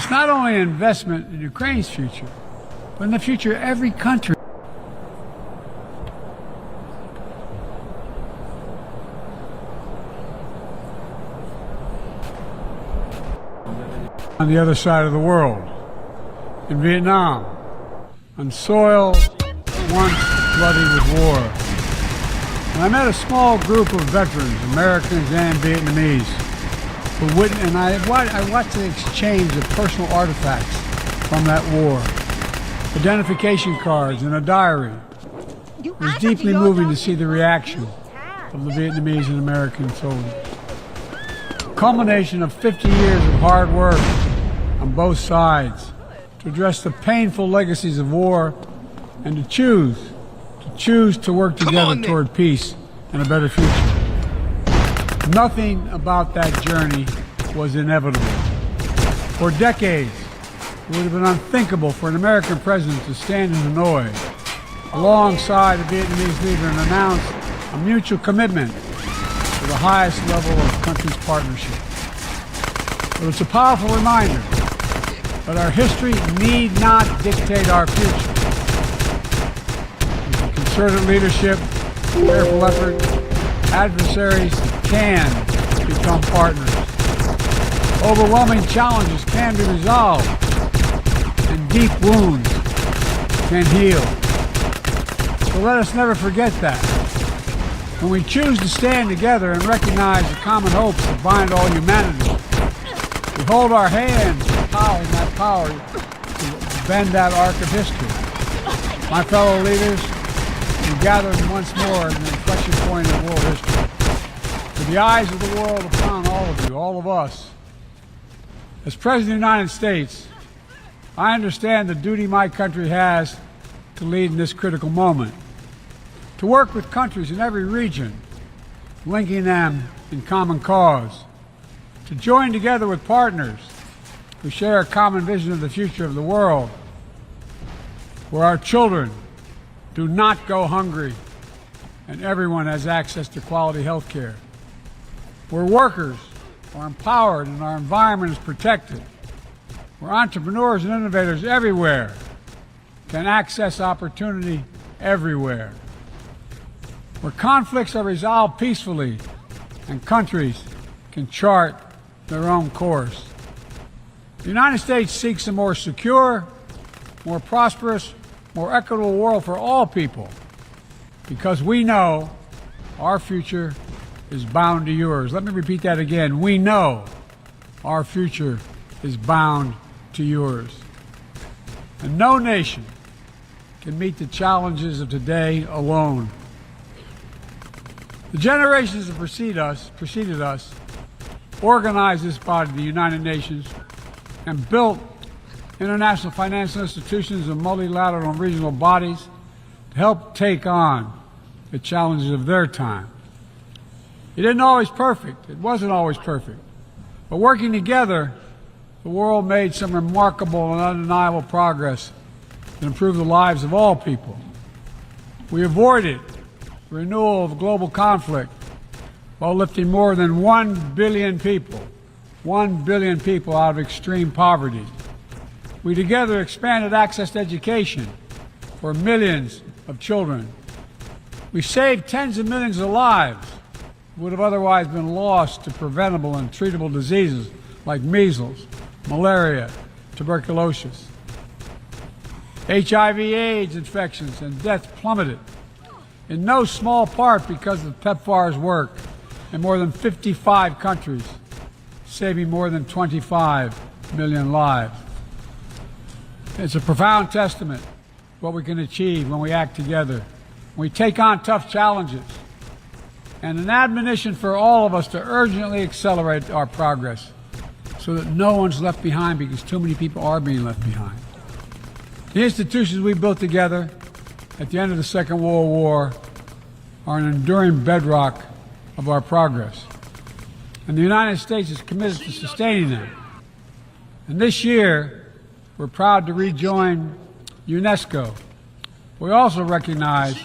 It's not only an investment in Ukraine's future, but in the future of every country. On the other side of the world, in Vietnam, on soil once bloody with war. And I met a small group of veterans, Americans and Vietnamese, who witnessed, and I watched the exchange of personal artifacts from that war, identification cards and a diary. It was deeply moving to see the reaction of the Vietnamese and American soldiers. A culmination of 50 years of hard work on both sides to address the painful legacies of war and to choose to work together toward peace and a better future. Nothing about that journey was inevitable. For decades, it would have been unthinkable for an American president to stand in Hanoi alongside a Vietnamese leader and announce a mutual commitment to the highest level of country's partnership. But it's a powerful reminder that our history need not dictate our future. With concerted leadership, careful effort, adversaries can become partners. Overwhelming challenges can be resolved, and deep wounds can heal. So let us never forget that. When we choose to stand together and recognize the common hopes that bind all humanity, we hold our hands in that power to bend that arc of history. My fellow leaders, we gather once more in the inflection point of world history. With the eyes of the world upon all of you, all of us. As President of the United States, I understand the duty my country has to lead in this critical moment. To work with countries in every region, linking them in common cause. To join together with partners who share a common vision of the future of the world, where our children do not go hungry and everyone has access to quality health care, where workers are empowered and our environment is protected, where entrepreneurs and innovators everywhere can access opportunity everywhere, where conflicts are resolved peacefully and countries can chart their own course. The United States seeks a more secure, more prosperous, more equitable world for all people because we know our future is bound to yours. Let me repeat that again. We know our future is bound to yours. And no nation can meet the challenges of today alone. The generations that preceded us organized this body, the United Nations, and built international financial institutions and multilateral and regional bodies to help take on the challenges of their time. It wasn't always perfect. But working together, the world made some remarkable and undeniable progress that improved the lives of all people. We avoided the renewal of global conflict while lifting more than 1 billion people out of extreme poverty. We together expanded access to education for millions of children. We saved tens of millions of lives that would have otherwise been lost to preventable and treatable diseases like measles, malaria, tuberculosis. HIV/AIDS infections and deaths plummeted, in no small part because of PEPFAR's work in more than 55 countries, saving more than 25 million lives. It's a profound testament to what we can achieve when we act together, when we take on tough challenges, and an admonition for all of us to urgently accelerate our progress so that no one's left behind, because too many people are being left behind. The institutions we built together at the end of the Second World War are an enduring bedrock of our progress. And the United States is committed to sustaining them. And this year, we're proud to rejoin UNESCO. We also recognize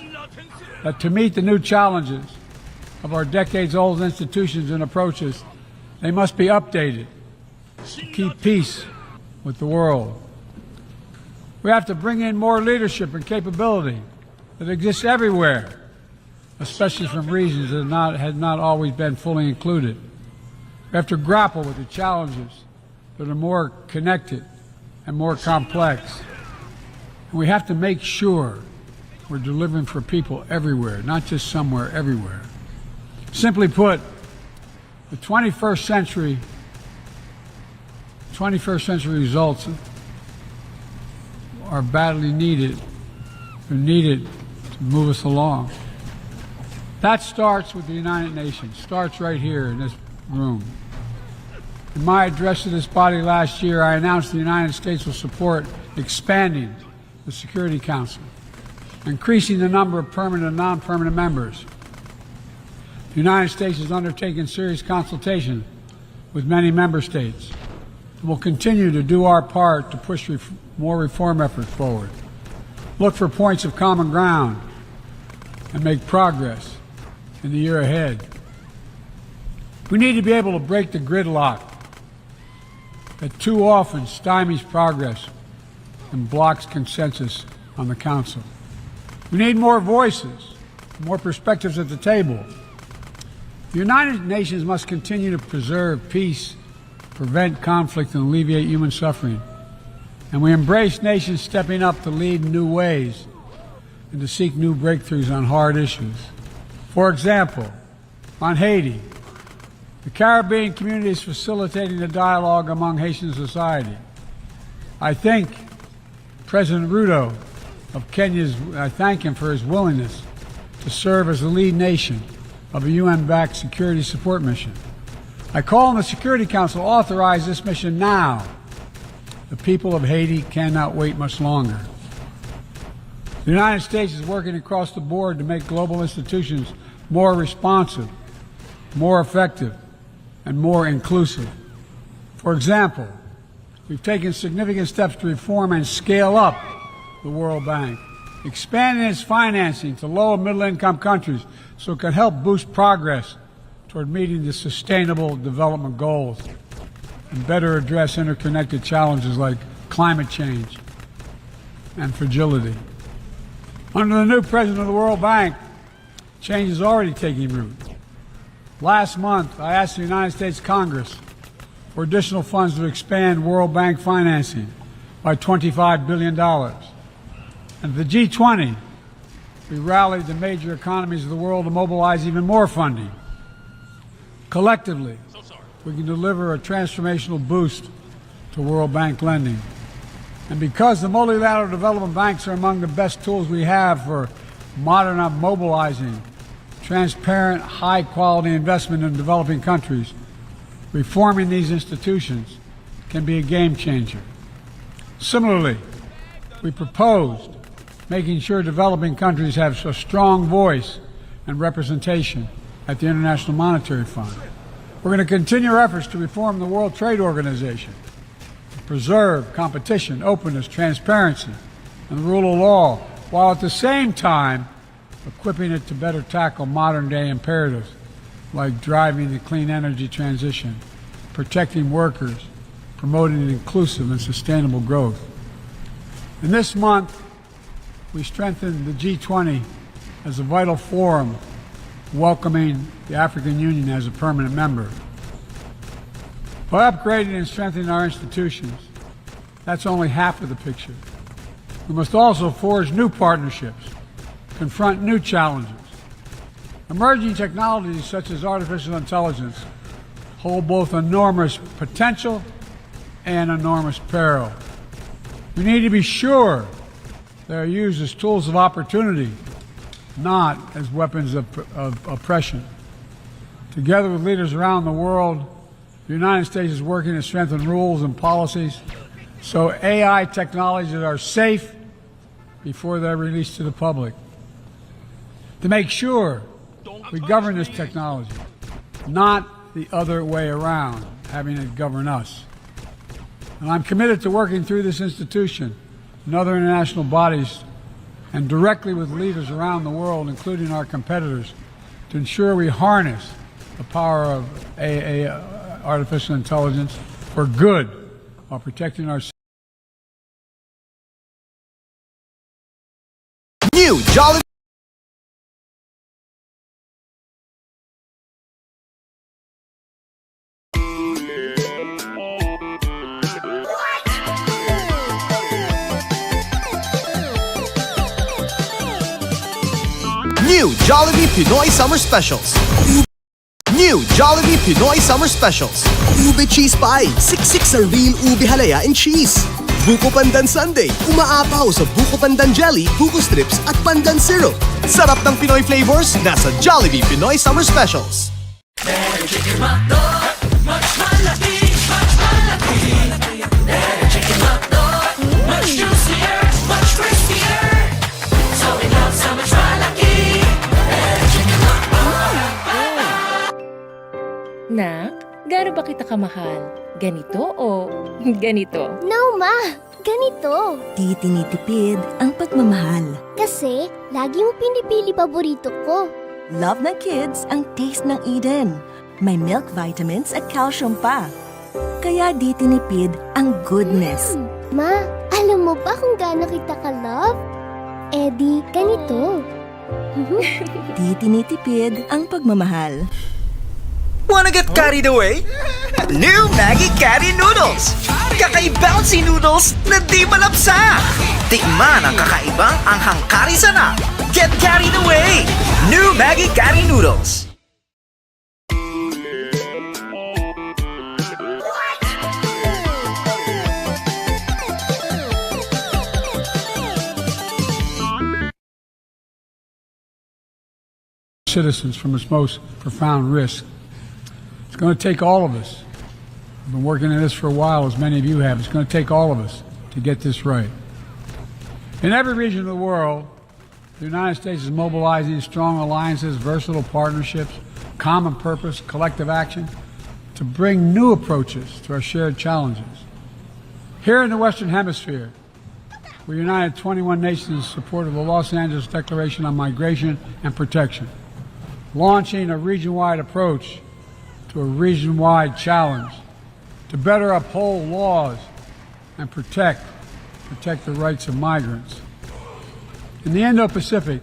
that to meet the new challenges of our decades-old institutions and approaches, they must be updated to keep peace with the world. We have to bring in more leadership and capability that exists everywhere, especially from regions that had not always been fully included. We have to grapple with the challenges that are more connected and more complex. And we have to make sure we're delivering for people everywhere, not just somewhere, everywhere. Simply put, the 21st century results are badly needed. They're needed to move us along. That starts with the United Nations, starts right here in this room. In my address to this body last year, I announced the United States will support expanding the Security Council, increasing the number of permanent and non-permanent members. The United States has undertaken serious consultation with many member states and will continue to do our part to push more reform efforts forward, look for points of common ground, and make progress in the year ahead. We need to be able to break the gridlock that too often stymies progress and blocks consensus on the Council. We need more voices, more perspectives at the table. The United Nations must continue to preserve peace, prevent conflict, and alleviate human suffering. And we embrace nations stepping up to lead in new ways and to seek new breakthroughs on hard issues. For example, on Haiti, the Caribbean community is facilitating the dialogue among Haitian society. I thank President Ruto of Kenya. I thank him for his willingness to serve as the lead nation of a UN-backed security support mission. I call on the Security Council to authorize this mission now. The people of Haiti cannot wait much longer. The United States is working across the board to make global institutions more responsive, more effective, and more inclusive. For example, we've taken significant steps to reform and scale up the World Bank, expanding its financing to low and middle income countries so it can help boost progress toward meeting the sustainable development goals and better address interconnected challenges like climate change and fragility. Under the new president of the World Bank, change is already taking root. Last month, I asked the United States Congress for additional funds to expand World Bank financing by $25 billion. And the G20, we rallied the major economies of the world to mobilize even more funding. Collectively, we can deliver a transformational boost to World Bank lending. And because the multilateral development banks are among the best tools we have for mobilizing transparent, high-quality investment in developing countries, reforming these institutions can be a game changer. Similarly, we proposed making sure developing countries have a strong voice and representation at the International Monetary Fund. We're going to continue our efforts to reform the World Trade Organization, to preserve competition, openness, transparency, and the rule of law, while at the same time equipping it to better tackle modern-day imperatives like driving the clean energy transition, protecting workers, promoting inclusive and sustainable growth. And this month, we strengthened the G20 as a vital forum, welcoming the African Union as a permanent member. By upgrading and strengthening our institutions, that's only half of the picture. We must also forge new partnerships, confront new challenges. Emerging technologies such as artificial intelligence hold both enormous potential and enormous peril. We need to be sure they are used as tools of opportunity, not as weapons of oppression. Together with leaders around the world, the United States is working to strengthen rules and policies so AI technologies are safe before they're released to the public. To make sure we govern this technology, not the other way around, having it govern us. And I'm committed to working through this institution and other international bodies and directly with leaders around the world, including our competitors, to ensure we harness the power of artificial intelligence for good while protecting our New Jolly. New Jollibee Pinoy Summer Specials. New Jollibee Pinoy Summer Specials. Ube Cheese Pie, siksik sa real ube halaya and cheese. Buko Pandan Sundae, umaapaw sa Buko Pandan Jelly, Buko Strips at Pandan Syrup. Sarap ng Pinoy flavors, nasa Jollibee Pinoy Summer Specials. Better chicken hotdog, much malaki, much malaki. Better chicken hotdog, much juicier, much crispier. So we love so much malaki. Better chicken hotdog. Nak, gaano ba kita kamahal? Ganito o ganito? No, Ma! Ganito. Di tinitipid ang pagmamahal. Kasi, lagi mo pinipili paborito ko. Love ng kids ang taste ng Eden. May milk vitamins at calcium pa. Kaya di tinipid ang goodness. Ma, alam mo ba kung gaano kita ka-love? Eh di, ganito. Di tinitipid ang pagmamahal. Wanna get carried away? New Maggie Carry Noodles! Kakaibouncy noodles na di malapsa! Tikman ang kakaibang anghang kari sana! Get carried away! New Maggie Carry Noodles! citizens from its most profound risk. It's going to take all of us. I've been working on this for a while, as many of you have. It's going to take all of us to get this right. In every region of the world, the United States is mobilizing strong alliances, versatile partnerships, common purpose, collective action to bring new approaches to our shared challenges. Here in the Western Hemisphere, we united 21 nations in support of the Los Angeles Declaration on Migration and Protection, launching a region-wide approach to a region-wide challenge to better uphold laws and protect the rights of migrants. In the Indo-Pacific,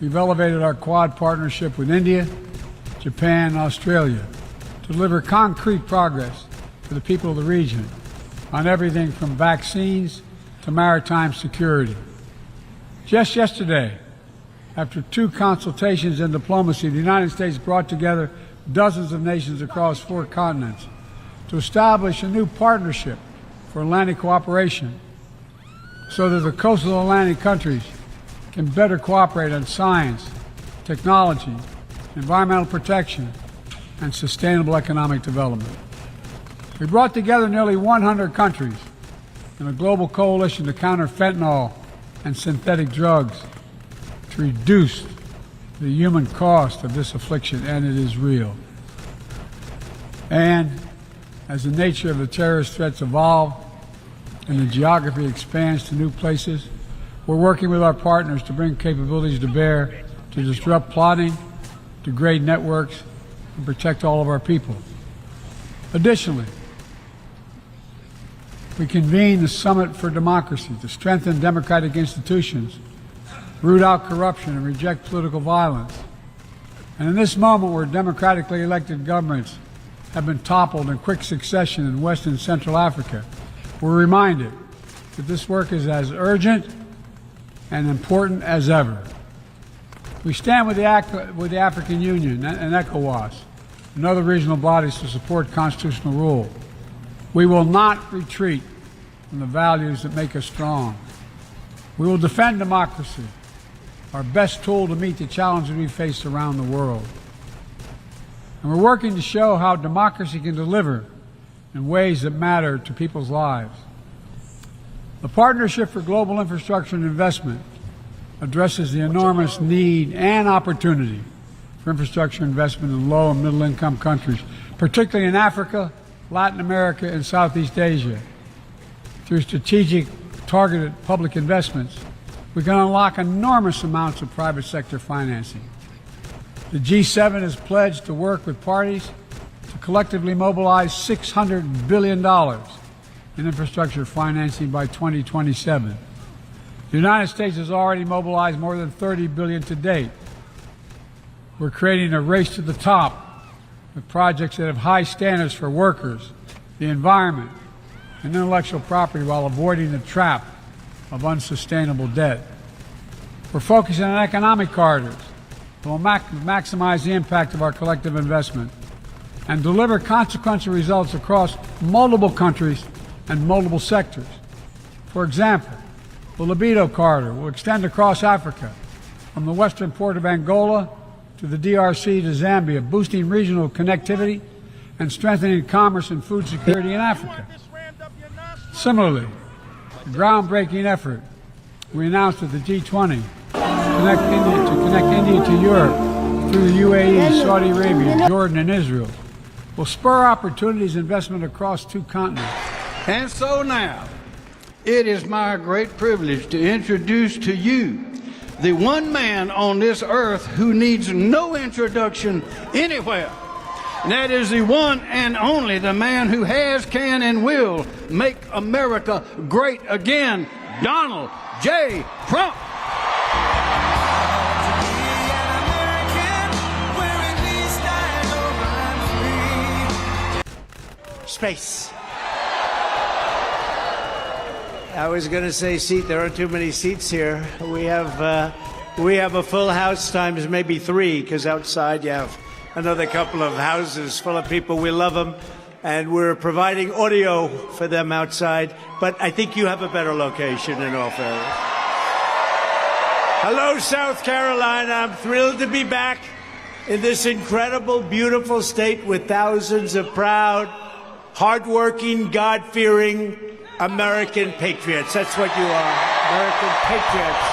we've elevated our Quad partnership with India, Japan, and Australia to deliver concrete progress for the people of the region on everything from vaccines to maritime security. Just yesterday, after 2 consultations in diplomacy, the United States brought together dozens of nations across 4 continents to establish a new partnership for Atlantic cooperation so that the coastal Atlantic countries can better cooperate on science, technology, environmental protection, and sustainable economic development. We brought together nearly 100 countries in a global coalition to counter fentanyl and synthetic drugs to reduce the human cost of this affliction, and it is real. And as the nature of the terrorist threats evolve and the geography expands to new places, we're working with our partners to bring capabilities to bear to disrupt plotting, degrade networks, and protect all of our people. Additionally, we convened the Summit for Democracy to strengthen democratic institutions, root out corruption, and reject political violence. And in this moment where democratically elected governments have been toppled in quick succession in West and Central Africa, we're reminded that this work is as urgent and important as ever. We stand with the African Union and ECOWAS and other regional bodies to support constitutional rule. We will not retreat from the values that make us strong. We will defend democracy, our best tool to meet the challenges we face around the world. And we're working to show how democracy can deliver in ways that matter to people's lives. The Partnership for Global Infrastructure and Investment addresses the enormous need and opportunity for infrastructure investment in low and middle income countries, particularly in Africa, Latin America, and Southeast Asia. Through strategic, targeted public investments, we can unlock enormous amounts of private sector financing. The G7 has pledged to work with parties to collectively mobilize $600 billion in infrastructure financing by 2027. The United States has already mobilized more than $30 billion to date. We're creating a race to the top with projects that have high standards for workers, the environment, and intellectual property while avoiding the trap of unsustainable debt. We're focusing on economic corridors that will maximize the impact of our collective investment and deliver consequential results across multiple countries and multiple sectors. For example, the Libido Corridor will extend across Africa from the western port of Angola to the DRC to Zambia, boosting regional connectivity and strengthening commerce and food security in Africa. Similarly, the groundbreaking effort we announced at the G20 to connect India to Europe through the UAE, Saudi Arabia, Jordan, and Israel will spur opportunities and investment across two continents. And so now, it is my great privilege to introduce to you the one man on this earth who needs no introduction anywhere. And that is the one and only, the man who has, can, and will make America great again, Donald J. Trump. Space. I was going to say seat. There aren't too many seats here. We have a full house times maybe 3, because outside you have another couple of houses full of people. We love them, and we're providing audio for them outside. But I think you have a better location in all fairness. Hello, South Carolina. I'm thrilled to be back in this incredible, beautiful state with thousands of proud, hardworking, God-fearing American patriots. That's what you are, American patriots.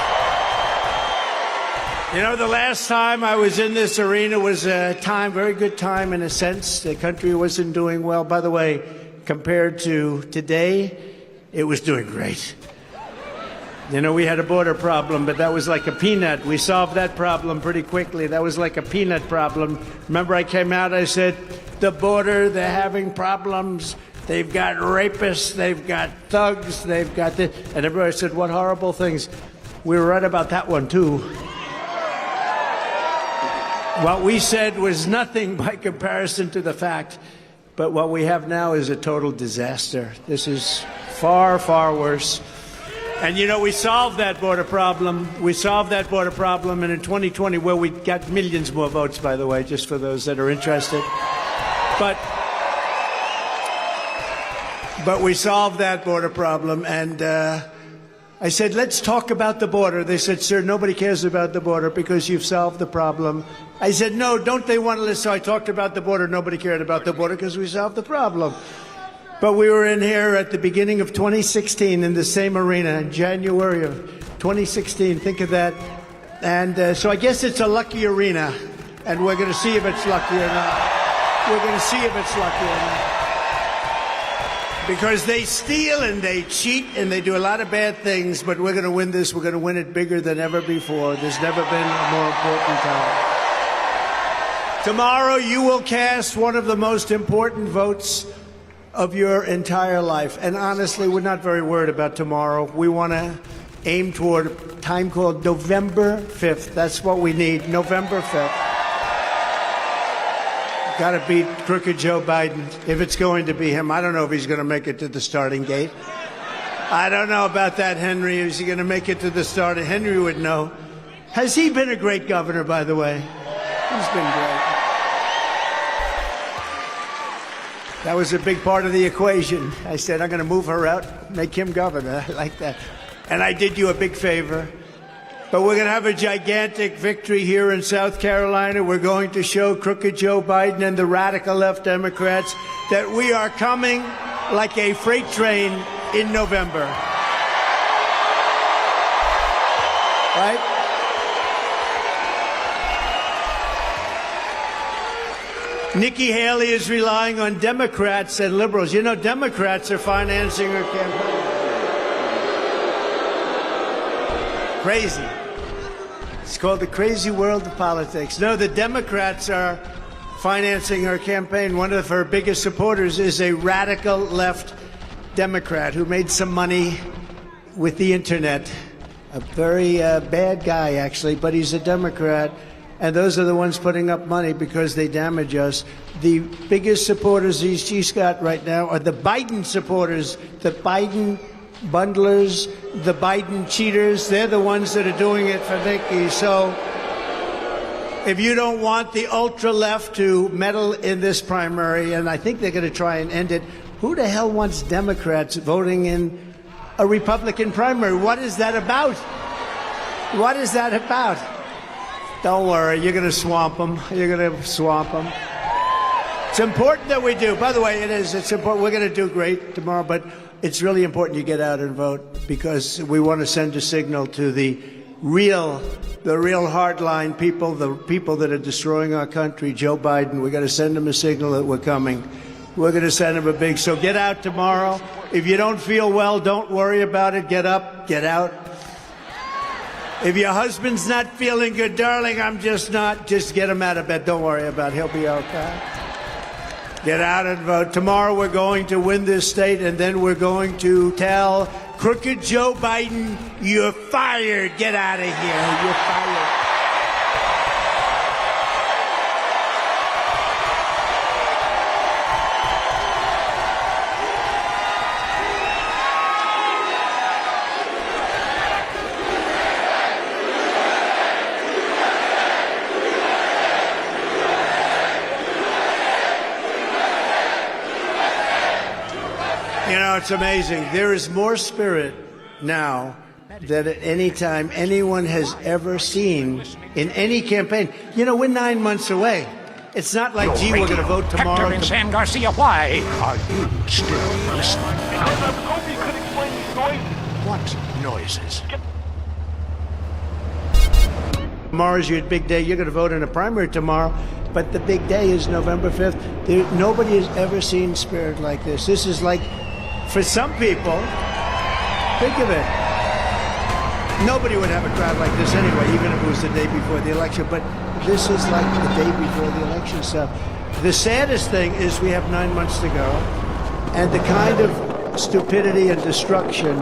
You know, the last time I was in this arena was a time, very good time in a sense. The country wasn't doing well. By the way, compared to today, it was doing great. You know, we had a border problem, but that was like a peanut. We solved that problem pretty quickly. That was like a peanut problem. Remember, I came out, I said, the border, they're having problems. They've got rapists, they've got thugs, they've got this. And everybody said, what horrible things. We were right about that one, too. What we said was nothing by comparison to the fact, but what we have now is a total disaster. This is far, far worse. And you know, we solved that border problem. We solved that border problem, and in 2020, where we got millions more votes, by the way, just for those that are interested. But we solved that border problem, and I said, let's talk about the border. They said, sir, nobody cares about the border because you've solved the problem. I said, no, don't they want to listen? So I talked about the border. Nobody cared about the border because we solved the problem. But we were in here at the beginning of 2016 in the same arena, in January of 2016. Think of that. And so I guess it's a lucky arena, and we're going to see if it's lucky or not. We're going to see if it's lucky or not. Because they steal and they cheat and they do a lot of bad things, but we're going to win this. We're going to win it bigger than ever before. There's never been a more important time. Tomorrow you will cast one of the most important votes of your entire life. And honestly, we're not very worried about tomorrow. We want to aim toward a time called November 5th. That's what we need, November 5th. Got to beat crooked Joe Biden, if it's going to be him. I don't know if he's going to make it to the starting gate. I don't know about that, Henry. Is he going to make it to the starting? Henry would know. Has he been a great governor, by the way? He's been great. That was a big part of the equation. I said, I'm going to move her out, make him governor. I like that. And I did you a big favor. But we're going to have a gigantic victory here in South Carolina. We're going to show crooked Joe Biden and the radical left Democrats that we are coming like a freight train in November. Right? Nikki Haley is relying on Democrats and liberals. You know, Democrats are financing her campaign. Crazy. It's called the crazy world of politics. No, the Democrats are financing her campaign. One of her biggest supporters is a radical left Democrat who made some money with the internet. A very bad guy, actually, but he's a Democrat. And those are the ones putting up money because they damage us. The biggest supporters he's got right now are the Biden supporters, the Biden bundlers, the Biden cheaters. They're the ones that are doing it for Vicky. So if you don't want the ultra-left to meddle in this primary, and I think they're going to try and end it, who the hell wants Democrats voting in a Republican primary? What is that about? What is that about? Don't worry, you're going to swamp them. You're going to swamp them. It's important that we do. By the way, it is. It's important. We're going to do great tomorrow, but it's really important you get out and vote because we want to send a signal to the real hardline people, the people that are destroying our country, Joe Biden. We're going to send them a signal that we're coming. We're going to send them a big. So get out tomorrow. If you don't feel well, don't worry about it. Get up, get out. If your husband's not feeling good, darling, I'm just not. Just get him out of bed. Don't worry about it. He'll be okay. Get out and vote. Tomorrow we're going to win this state, and then we're going to tell crooked Joe Biden, you're fired. Get out of here. You're fired. You know, it's amazing. There is more spirit now than at any time anyone has ever seen in any campaign. You know, we're 9 months away. It's not like, gee, we're going to vote tomorrow. Hector and San Garcia, why are you still listening? What noises? Tomorrow's your big day. You're going to vote in a primary tomorrow, but the big day is November 5th. Nobody has ever seen spirit like this. This is like, for some people, think of it. Nobody would have a crowd like this anyway, even if it was the day before the election. But this is like the day before the election stuff. The saddest thing is we have 9 months to go, and the kind of stupidity and destruction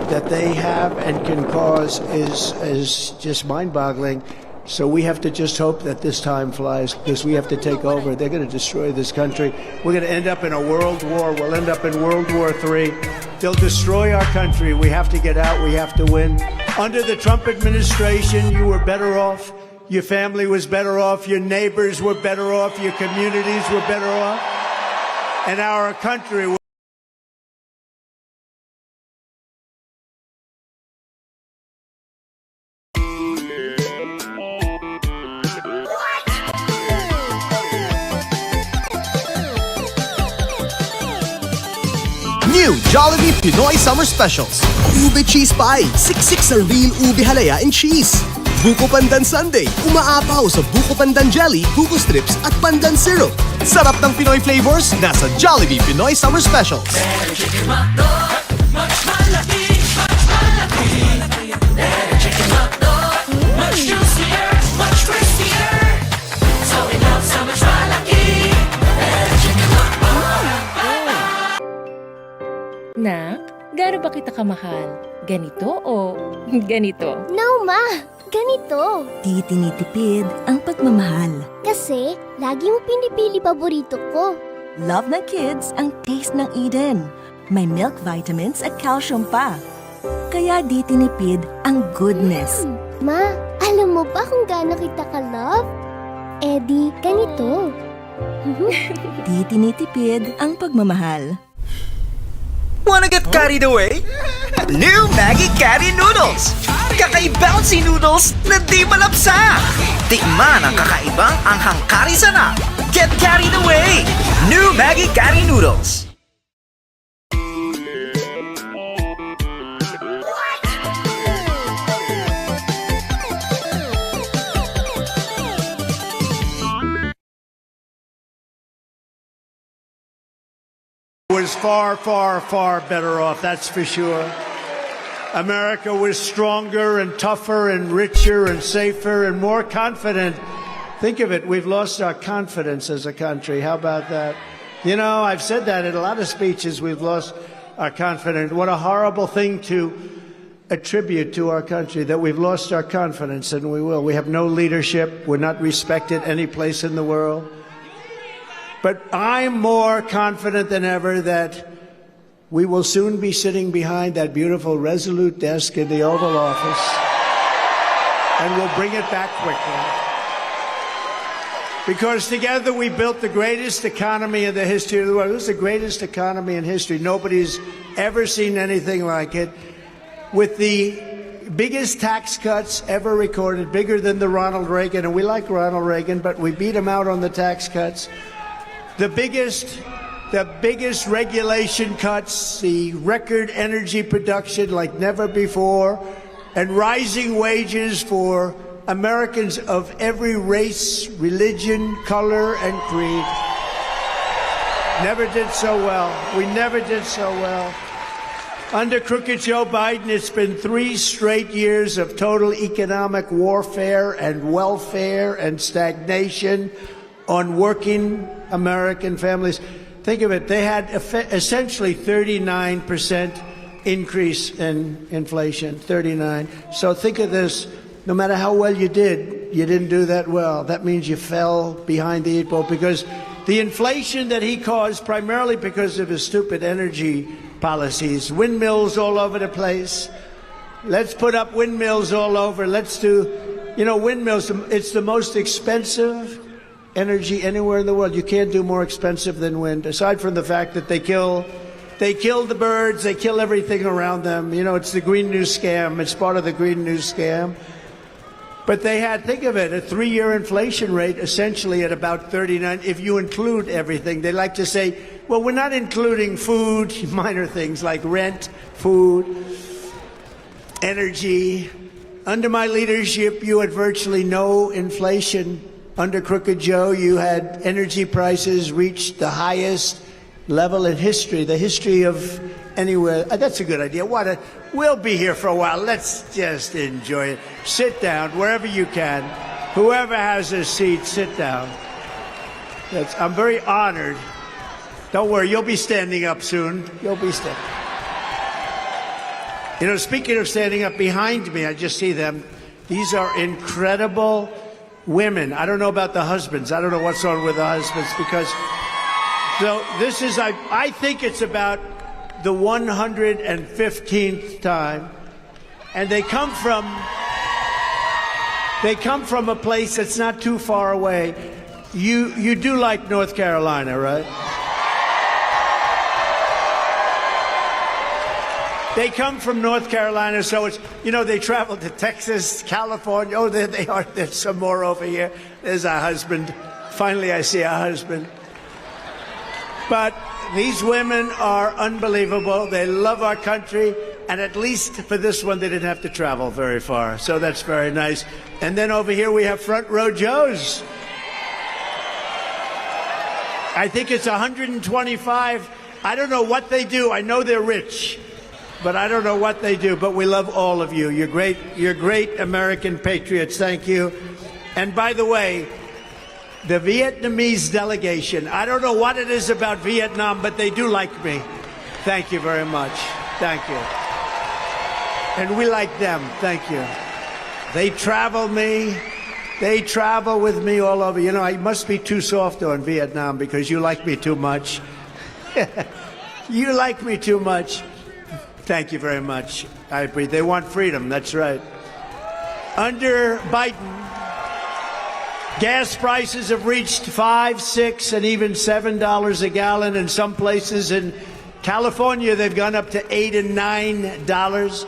that they have and can cause is just mind-boggling. So we have to just hope that this time flies, because we have to take over. They're going to destroy this country. We're going to end up in a world war. We'll end up in World War III. They'll destroy our country. We have to get out. We have to win. Under the Trump administration, you were better off. Your family was better off. Your neighbors were better off. Your communities were better off. And our country was. New Jollibee Pinoy Summer Specials. Ube Cheese Pie, siksik sa real ube halaya and cheese. Buko Pandan Sundae, umaapaw sa Buko Pandan Jelly, Buko Strips at Pandan Syrup. Sarap ng Pinoy flavors, nasa Jollibee Pinoy Summer Specials. Chicken hotdog, much malaki, much malaki. Chicken hotdog, much juicier, much crispier. So we love so much malaki. Chicken hotdog. Nak, gaano ba kita kamahal? Ganito o ganito? No, Ma! Ganito. Di tinitipid ang pagmamahal. Kasi, lagi mo pinipili paborito ko. Love ng kids ang taste ng Eden. May milk vitamins at calcium pa. Kaya di tinipid ang goodness. Ma, alam mo ba kung gaano kita ka-love? Eh di, ganito. Di tinitipid ang pagmamahal. Wanna get carried away? New Maggie Carry Noodles! Kakaibouncy noodles na di malapsa! Tikman ang kakaibang anghang kari sana! Get carried away! New Maggie Carry Noodles! Was far, far, far better off, that's for sure. America was stronger and tougher and richer and safer and more confident. Think of it, we've lost our confidence as a country. How about that? You know, I've said that in a lot of speeches. We've lost our confidence. What a horrible thing to attribute to our country, that we've lost our confidence, and we will. We have no leadership. We're not respected any place in the world. But I'm more confident than ever that we will soon be sitting behind that beautiful Resolute desk in the Oval Office, and we'll bring it back quickly. Because together we built the greatest economy in the history of the world. It was the greatest economy in history. Nobody's ever seen anything like it. With the biggest tax cuts ever recorded, bigger than the Ronald Reagan, and we like Ronald Reagan, but we beat him out on the tax cuts. The biggest regulation cuts, the record energy production like never before, and rising wages for Americans of every race, religion, color, and creed. Never did so well. We never did so well. Under crooked Joe Biden, it's been 3 straight years of total economic warfare and welfare and stagnation on working American families. Think of it, they had essentially 39% increase in inflation, 39. So think of this, no matter how well you did, you didn't do that well. That means you fell behind the 8 ball, because the inflation that he caused, primarily because of his stupid energy policies, windmills all over the place. Let's put up windmills all over. Let's do, windmills, it's the most expensive energy anywhere in the world. You can't do more expensive than wind, aside from the fact that they kill the birds, they kill everything around them. It's the Green New Scam. It's part of the Green New Scam. But they had, think of it, a 3-year inflation rate essentially at about 39, if you include everything. They like to say, well, we're not including food, minor things like rent, food, energy. Under my leadership, you had virtually no inflation. Under Crooked Joe, you had energy prices reach the highest level in history, the history of anywhere. That's a good idea. We'll be here for a while. Let's just enjoy it. Sit down wherever you can. Whoever has a seat, sit down. I'm very honored. Don't worry, you'll be standing up soon. You'll be standing. Speaking of standing up, behind me, I just see them. These are incredible women. I don't know about the husbands. I don't know what's on with the husbands, because so this is, I think it's about the 115th time, and they come from a place that's not too far away. You do like North Carolina, right? They come from North Carolina, so it's, they travel to Texas, California. Oh, there they are. There's some more over here. There's our husband. Finally, I see our husband. But these women are unbelievable. They love our country. And at least for this one, they didn't have to travel very far. So that's very nice. And then over here, we have Front Row Joes. I think it's 125. I don't know what they do. I know they're rich, but I don't know what they do. But we love all of you. You're great American patriots. Thank you. And by the way, the Vietnamese delegation, I don't know what it is about Vietnam, but they do like me. Thank you very much. Thank you. And we like them. Thank you. They travel me. They travel with me all over. I must be too soft on Vietnam because you like me too much. You like me too much. Thank you very much. I agree. They want freedom. That's right. Under Biden, gas prices have reached $5, $6, and even $7 a gallon. In some places in California, they've gone up to $8 and $9.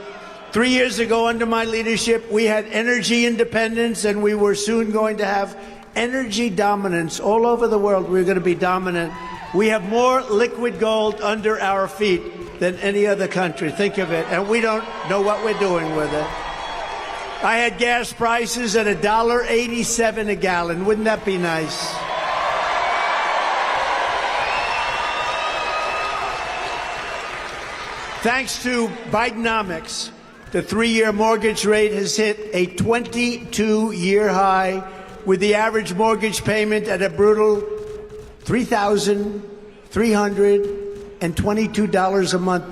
3 years ago, under my leadership, we had energy independence, and we were soon going to have energy dominance all over the world. We're going to be dominant. We have more liquid gold under our feet than any other country. Think of it. And we don't know what we're doing with it. I had gas prices at $1.87 a gallon. Wouldn't that be nice? Thanks to Bidenomics, the 3-year mortgage rate has hit a 22-year high, with the average mortgage payment at a brutal $3,380. $22 a month.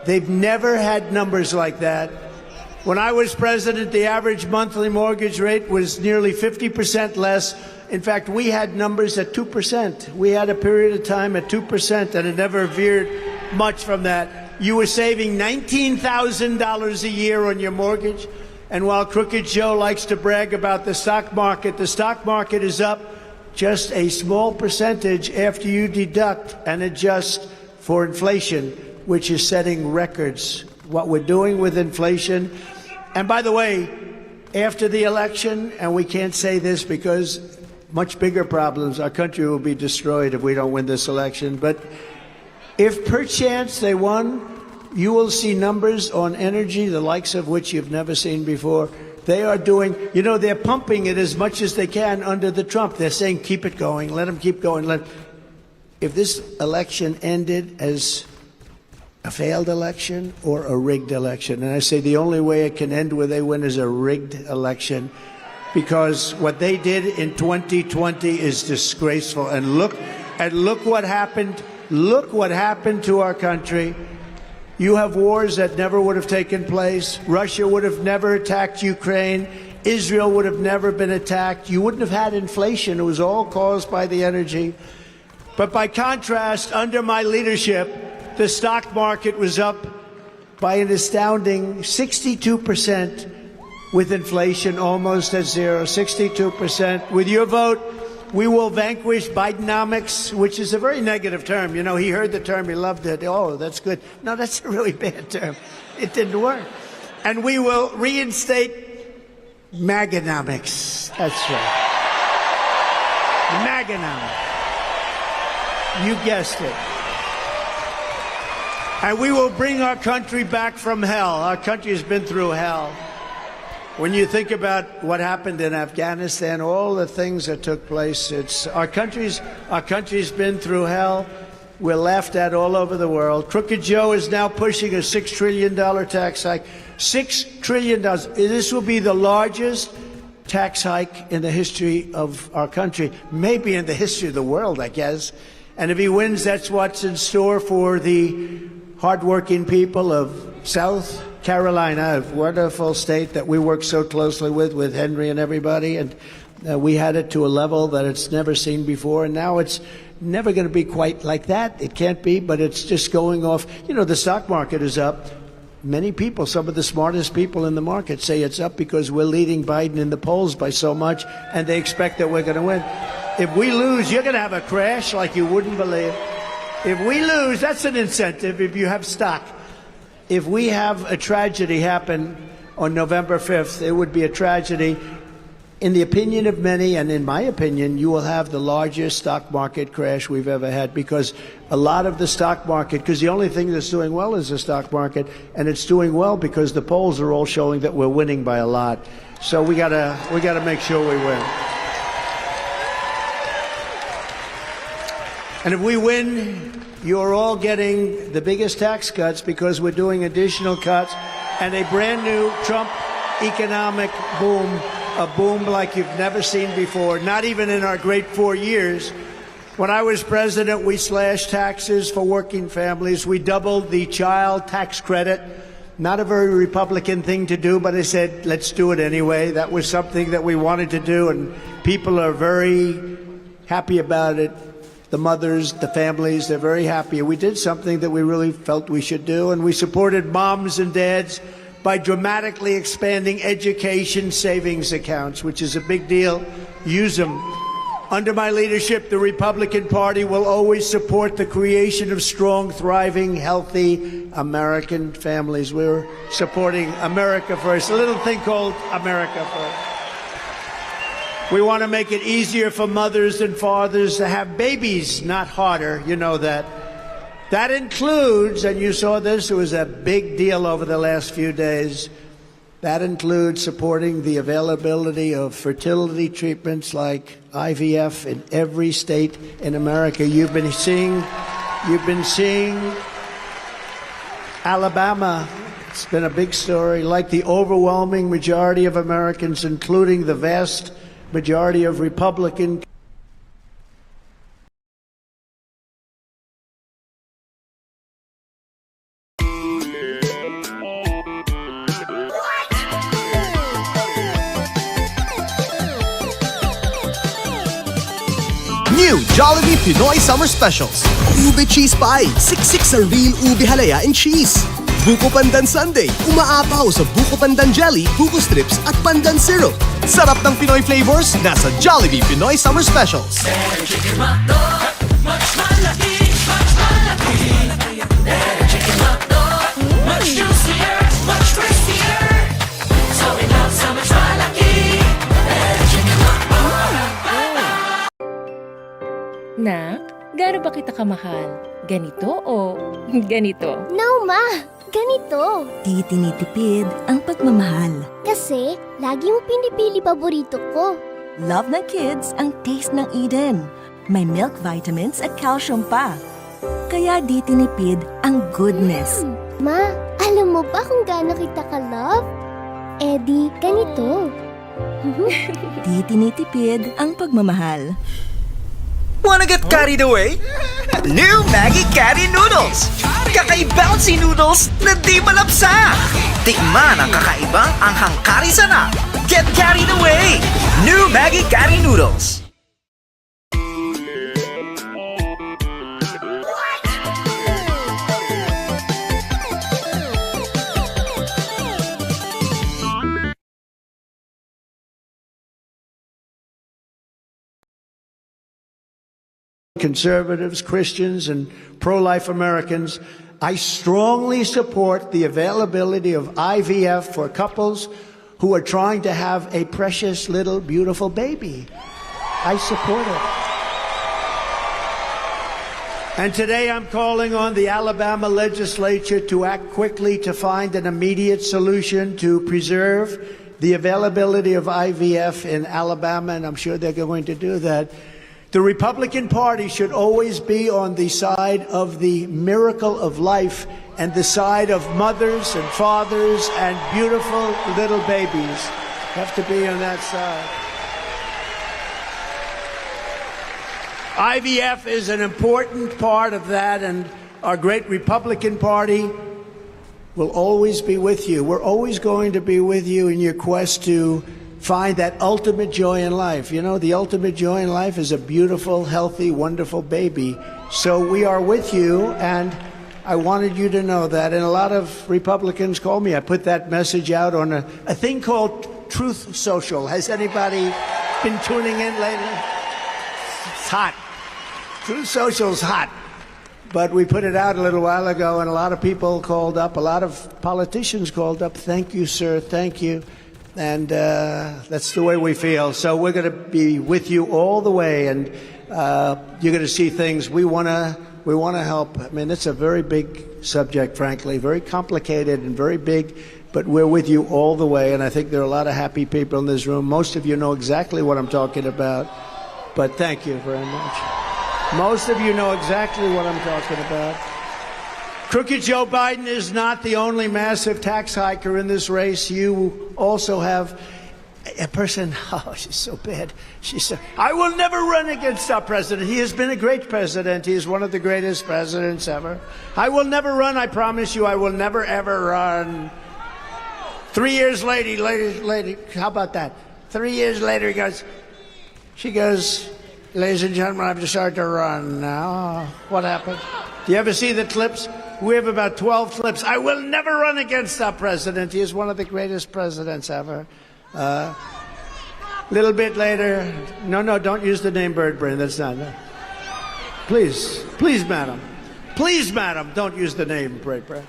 They've never had numbers like that. When I was president, the average monthly mortgage rate was nearly 50% less. In fact, we had numbers at 2%. We had a period of time at 2%, and it never veered much from that. You were saving $19,000 a year on your mortgage. And while Crooked Joe likes to brag about the stock market is up just a small percentage after you deduct and adjust for inflation, which is setting records. What we're doing with inflation. And by the way, after the election, and we can't say this because much bigger problems, our country will be destroyed if we don't win this election. But if perchance they won, you will see numbers on energy, the likes of which you've never seen before. They are doing, they're pumping it as much as they can under the Trump. They're saying, keep it going, let them keep going. If this election ended as a failed election or a rigged election, and I say the only way it can end where they win is a rigged election, because what they did in 2020 is disgraceful. And look what happened. Look what happened to our country. You have wars that never would have taken place. Russia would have never attacked Ukraine. Israel would have never been attacked. You wouldn't have had inflation. It was all caused by the energy. But by contrast, under my leadership, the stock market was up by an astounding 62%, with inflation almost at zero, 62%. With your vote, we will vanquish Bidenomics, which is a very negative term. He heard the term, he loved it. Oh, that's good. No, that's a really bad term. It didn't work. And we will reinstate Maganomics. That's right. Maganomics. You guessed it. And we will bring our country back from hell. Our country has been through hell. When you think about what happened in Afghanistan, all the things that took place, our country's been through hell. We're laughed at all over the world. Crooked Joe is now pushing a $6 trillion tax hike. $6 trillion. This will be the largest tax hike in the history of our country, maybe in the history of the world, I guess. And if he wins, that's what's in store for the hardworking people of South Carolina, a wonderful state that we work so closely with Henry and everybody. And we had it to a level that it's never seen before. And now it's never going to be quite like that. It can't be, but it's just going off. The stock market is up. Many people, some of the smartest people in the market, say it's up because we're leading Biden in the polls by so much, and they expect that we're going to win. If we lose, you're going to have a crash like you wouldn't believe. If we lose, that's an incentive if you have stock. If we have a tragedy happen on November 5th, it would be a tragedy. In the opinion of many, and in my opinion, you will have the largest stock market crash we've ever had, because a lot of the stock market, because the only thing that's doing well is the stock market, and it's doing well because the polls are all showing that we're winning by a lot. So we gotta make sure we win. And if we win, you're all getting the biggest tax cuts because we're doing additional cuts and a brand new Trump economic boom, a boom like you've never seen before, not even in our great 4 years. When I was president, we slashed taxes for working families. We doubled the child tax credit. Not a very Republican thing to do, but I said, let's do it anyway. That was something that we wanted to do, and people are very happy about it. The mothers, the families, they're very happy. We did something that we really felt we should do, and we supported moms and dads by dramatically expanding education savings accounts, which is a big deal. Use them. Under my leadership, the Republican Party will always support the creation of strong, thriving, healthy American families. We're supporting America First, a little thing called America First. We want to make it easier for mothers and fathers to have babies, not harder. You know that. That includes, and you saw this, it was a big deal over the last few days, that includes supporting the availability of fertility treatments like IVF in every state in America. You've been seeing Alabama. It's been a big story, like the overwhelming majority of Americans, including the vast majority of Republican New Jollibee Pinoy Summer Specials. Ube Cheese Pie, siksik sa real ube halaya and cheese. Buko Pandan Sundae, umaapaw sa Buko Pandan Jelly, Buko Strips at Pandan Syrup. Sarap ng Pinoy flavors, nasa Jollibee Pinoy Summer Specials. Chicken hotdog, much malaki, much malaki. Chicken hotdog, much juicier, much crispier. So we love so much malaki. Chicken hotdog. Nak, gaano ba kita kamahal? Ganito o ganito? No, Ma! Ganito. Di tinitipid ang pagmamahal. Kasi, lagi mo pinipili paborito ko. Love ng kids ang taste ng Eden. May milk vitamins at calcium pa. Kaya di tinipid ang goodness. Ma, alam mo ba kung gaano kita ka-love? Eh di, ganito. Di tinitipid ang pagmamahal. Wanna get carried away? New Maggie Carry Noodles! Kakaibouncy noodles na di malapsa! Tikman ang kakaibang anghang kari sana! Get carried away! New Maggie Carry Noodles! Conservatives, Christians, and pro-life Americans, I strongly support the availability of IVF for couples who are trying to have a precious little beautiful baby. I support it. And today I'm calling on the Alabama legislature to act quickly to find an immediate solution to preserve the availability of IVF in Alabama, and I'm sure they're going to do that. The Republican Party should always be on the side of the miracle of life and the side of mothers and fathers and beautiful little babies. Have to be on that side. IVF is an important part of that, and our great Republican Party will always be with you. We're always going to be with you in your quest to find that ultimate joy in life. You know, the ultimate joy in life is a beautiful, healthy, wonderful baby. So we are with you, and I wanted you to know that. And a lot of Republicans call me. I put that message out on a thing called Truth Social. Has anybody been tuning in lately? It's hot. Truth Social's hot. But we put it out a little while ago, and a lot of people called up, a lot of politicians called up. Thank you, sir. Thank you. And that's the way we feel. So we're going to be with you all the way, and you're going to see things. We want to help. I mean, it's a very big subject, frankly, very complicated and very big, but we're with you all the way, and I think there are a lot of happy people in this room. Most of you know exactly what I'm talking about, but thank you very much. Most of you know exactly what I'm talking about. Crooked Joe Biden is not the only massive tax hiker in this race. You also have a person, oh, she's so bad. She said, I will never run against our president. He has been a great president. He is one of the greatest presidents ever. I will never run, I promise you, I will never, ever run. 3 years later, how about that? 3 years later, she goes, ladies and gentlemen, I've decided to run now. What happened? Do you ever see the clips? We have about 12 clips. I will never run against our president. He is one of the greatest presidents ever. Little bit later, no, don't use the name Bird Brain. That's not. No. Please, madam. Please, madam, don't use the name Bird Brain.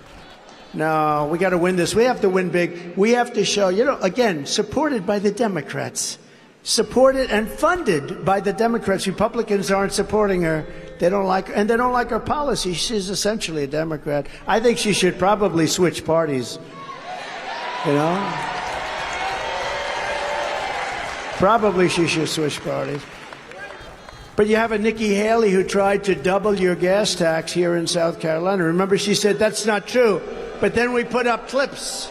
No, we got to win this. We have to win big. We have to show, again, supported by the Democrats. Supported and funded by the Democrats. Republicans aren't supporting her. They don't like her, and they don't like her policy. She's essentially a Democrat. I think she should probably switch parties. Probably she should switch parties. But you have a Nikki Haley who tried to double your gas tax here in South Carolina. Remember, she said, that's not true. But then we put up clips.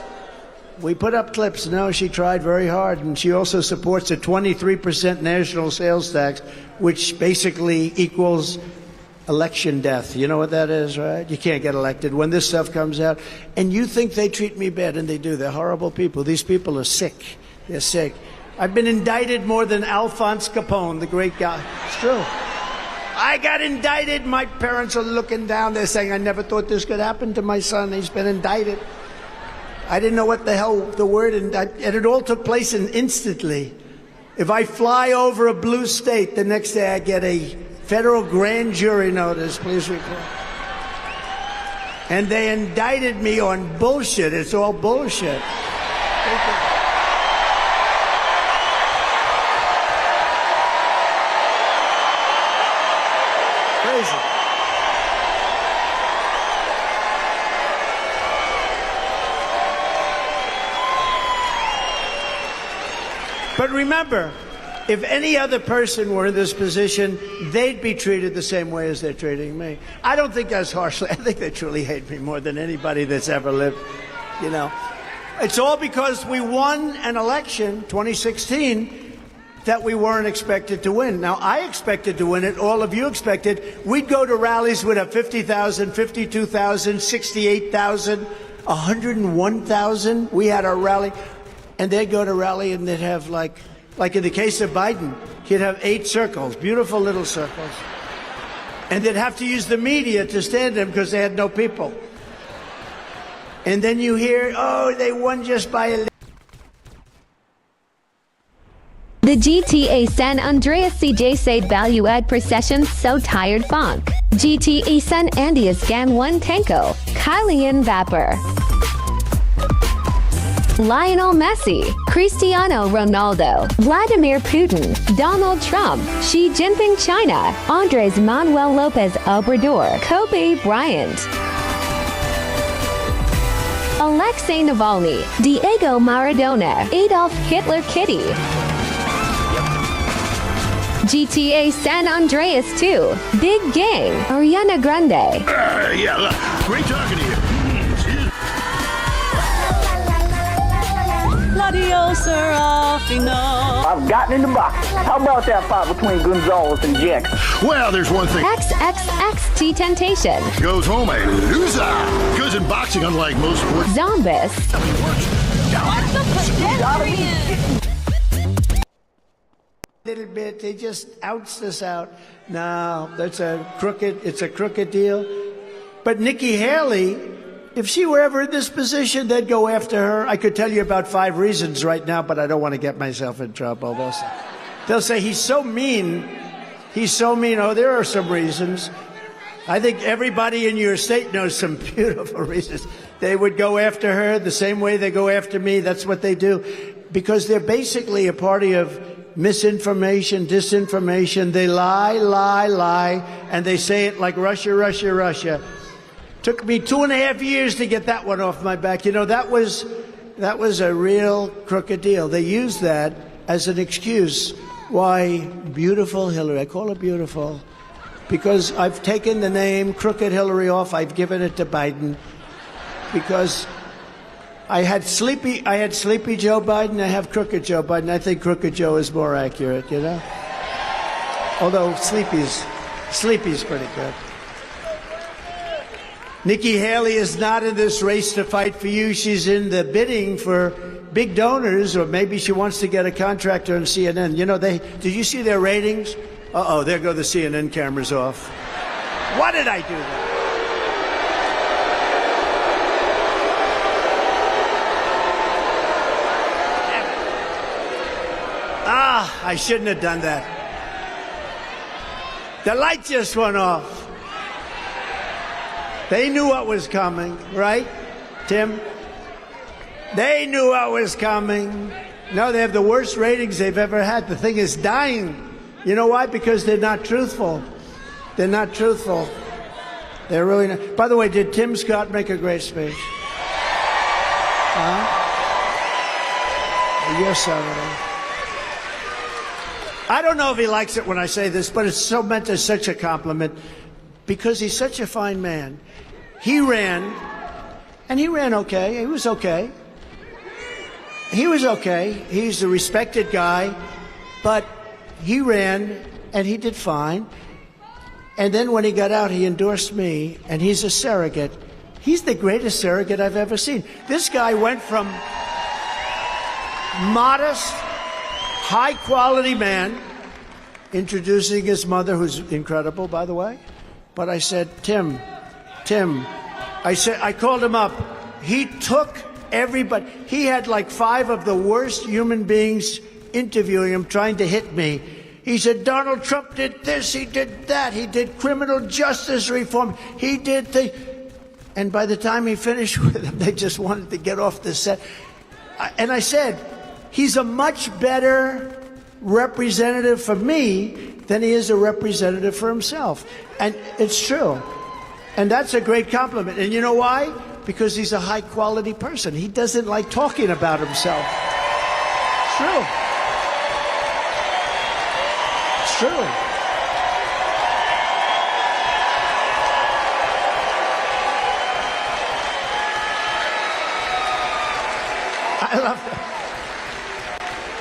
No, she tried very hard, and she also supports a 23% national sales tax, which basically equals election death. You know what that is, right? You can't get elected when this stuff comes out. And you think they treat me bad, and they do. They're horrible people. These people are sick. They're sick. I've been indicted more than Alphonse Capone, the great guy. It's true. I got indicted. My parents are looking down. They're saying, I never thought this could happen to my son. He's been indicted. I didn't know what the hell the word, and it all took place instantly. If I fly over a blue state, the next day I get a federal grand jury notice, please report. And they indicted me on bullshit. It's all bullshit. Crazy. But remember, if any other person were in this position, they'd be treated the same way as they're treating me. I don't think that's harshly. I think they truly hate me more than anybody that's ever lived, you know. It's all because we won an election, 2016, that we weren't expected to win. Now, I expected to win it. All of you expected. We'd go to rallies with a 50,000, 52,000, 68,000, 101,000. We had our rally. And they'd go to rally and they'd have like in the case of Biden, he'd have 8 circles, beautiful little circles. And they'd have to use the media to stand them because they had no people. And then you hear, oh, they won just by a... The GTA San Andreas CJ said Baliuag Procession so tired funk. GTA San Andreas Gan 1 Tanko, Kylian Vapor. Lionel Messi, Cristiano Ronaldo, Vladimir Putin, Donald Trump, Xi Jinping China, Andrés Manuel López Obrador, Kobe Bryant, Alexei Navalny, Diego Maradona, Adolf Hitler Kitty, GTA San Andreas 2, Big Gang, Ariana Grande. Yeah, look, great talking to you. Claudio, Serafino. I've gotten in the box. How about that fight between Gonzalez and Jack? Well, there's one thing. XXXT Temptation. Goes home a loser. Goes in boxing, unlike most sports. Zombies. What the pedestrian? Little bit, they just outs us out. No, it's a crooked deal. But Nikki Haley, if she were ever in this position, they'd go after her. I could tell you about 5 reasons right now, but I don't want to get myself in trouble. They'll say he's so mean. He's so mean. Oh, there are some reasons. I think everybody in your state knows some beautiful reasons. They would go after her the same way they go after me. That's what they do. Because they're basically a party of misinformation, disinformation. They lie, and they say it like Russia, Russia, Russia. Took me 2.5 years to get that one off my back. You know, that was a real crooked deal. They used that as an excuse why beautiful Hillary, I call her beautiful, because I've taken the name Crooked Hillary off. I've given it to Biden because I had sleepy Joe Biden. I have Crooked Joe Biden. I think Crooked Joe is more accurate, you know. Although Sleepy's pretty good. Nikki Haley is not in this race to fight for you. She's in the bidding for big donors, or maybe she wants to get a contractor on CNN. You know, did you see their ratings? Uh-oh, there go the CNN cameras off. What did I do there? I shouldn't have done that. The light just went off. They knew what was coming, right, Tim? They knew what was coming. No, they have the worst ratings they've ever had. The thing is dying. You know why? Because they're not truthful. They're not truthful. They're really not. By the way, did Tim Scott make a great speech? Yes, Senator. I don't know if he likes it when I say this, but it's so meant as such a compliment because he's such a fine man. He ran, and he ran okay. He was okay. He was okay. He's a respected guy, but he ran, and he did fine. And then when he got out, he endorsed me, and he's a surrogate. He's the greatest surrogate I've ever seen. This guy went from modest, high-quality man introducing his mother, who's incredible, by the way. But I said, Tim, I called him up. He took everybody. He had like 5 of the worst human beings interviewing him, trying to hit me. He said, Donald Trump did this, he did that, he did criminal justice reform, he did the... And by the time he finished with them, they just wanted to get off the set. And I said, he's a much better representative for me than he is a representative for himself. And it's true. And that's a great compliment. And you know why? Because he's a high-quality person. He doesn't like talking about himself. It's true. It's true. I love that.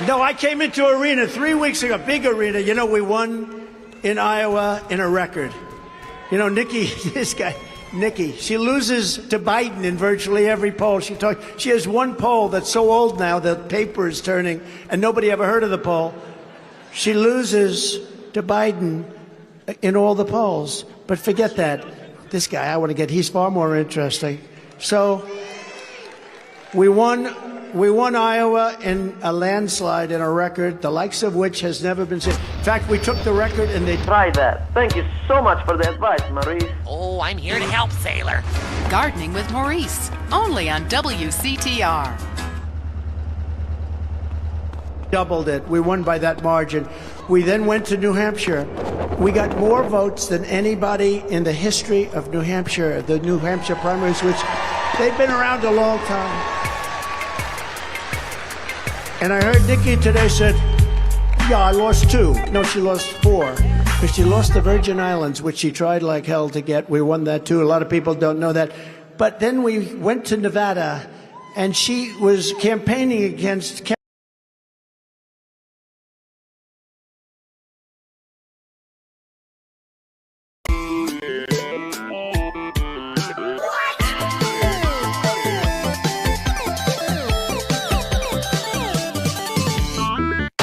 No, I came into arena 3 weeks ago, big arena. You know, we won in Iowa in a record. You know, Nikki, this guy, Nikki, she loses to Biden in virtually every poll. She has one poll that's so old now the paper is turning, and nobody ever heard of the poll. She loses to Biden in all the polls. But forget that. This guy, he's far more interesting. So, we won Iowa in a landslide in a record, the likes of which has never been seen. In fact, we took the record and they... Try that. Thank you so much for the advice, Maurice. Oh, I'm here to help, sailor. Gardening with Maurice, only on WCTR. Doubled it. We won by that margin. We then went to New Hampshire. We got more votes than anybody in the history of New Hampshire, the New Hampshire primaries, which they've been around a long time. And I heard Nikki today said, yeah, I lost 2. No, she lost 4. Because she lost the Virgin Islands, which she tried like hell to get. We won that too. A lot of people don't know that. But then we went to Nevada, and she was campaigning against...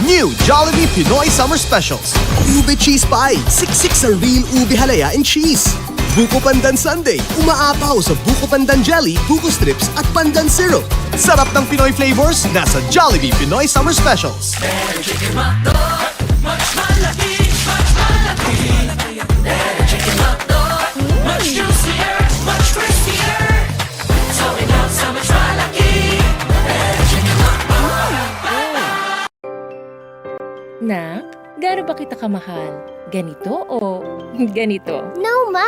New Jollibee Pinoy Summer Specials. Ube Cheese Pie. Siksik sa real ube halaya and cheese. Buko Pandan Sundae. Umaapaw sa Buko Pandan Jelly, Buko Strips at Pandan Syrup. Sarap ng Pinoy flavors nasa Jollibee Pinoy Summer Specials. Chicken hotdog, much malaki, much malaki. Chicken hotdog, much juicier, much crispier. So we got so much malaki. Chicken hotdog. Nak, gaano ba kita kamahal? Ganito o ganito? No, Ma!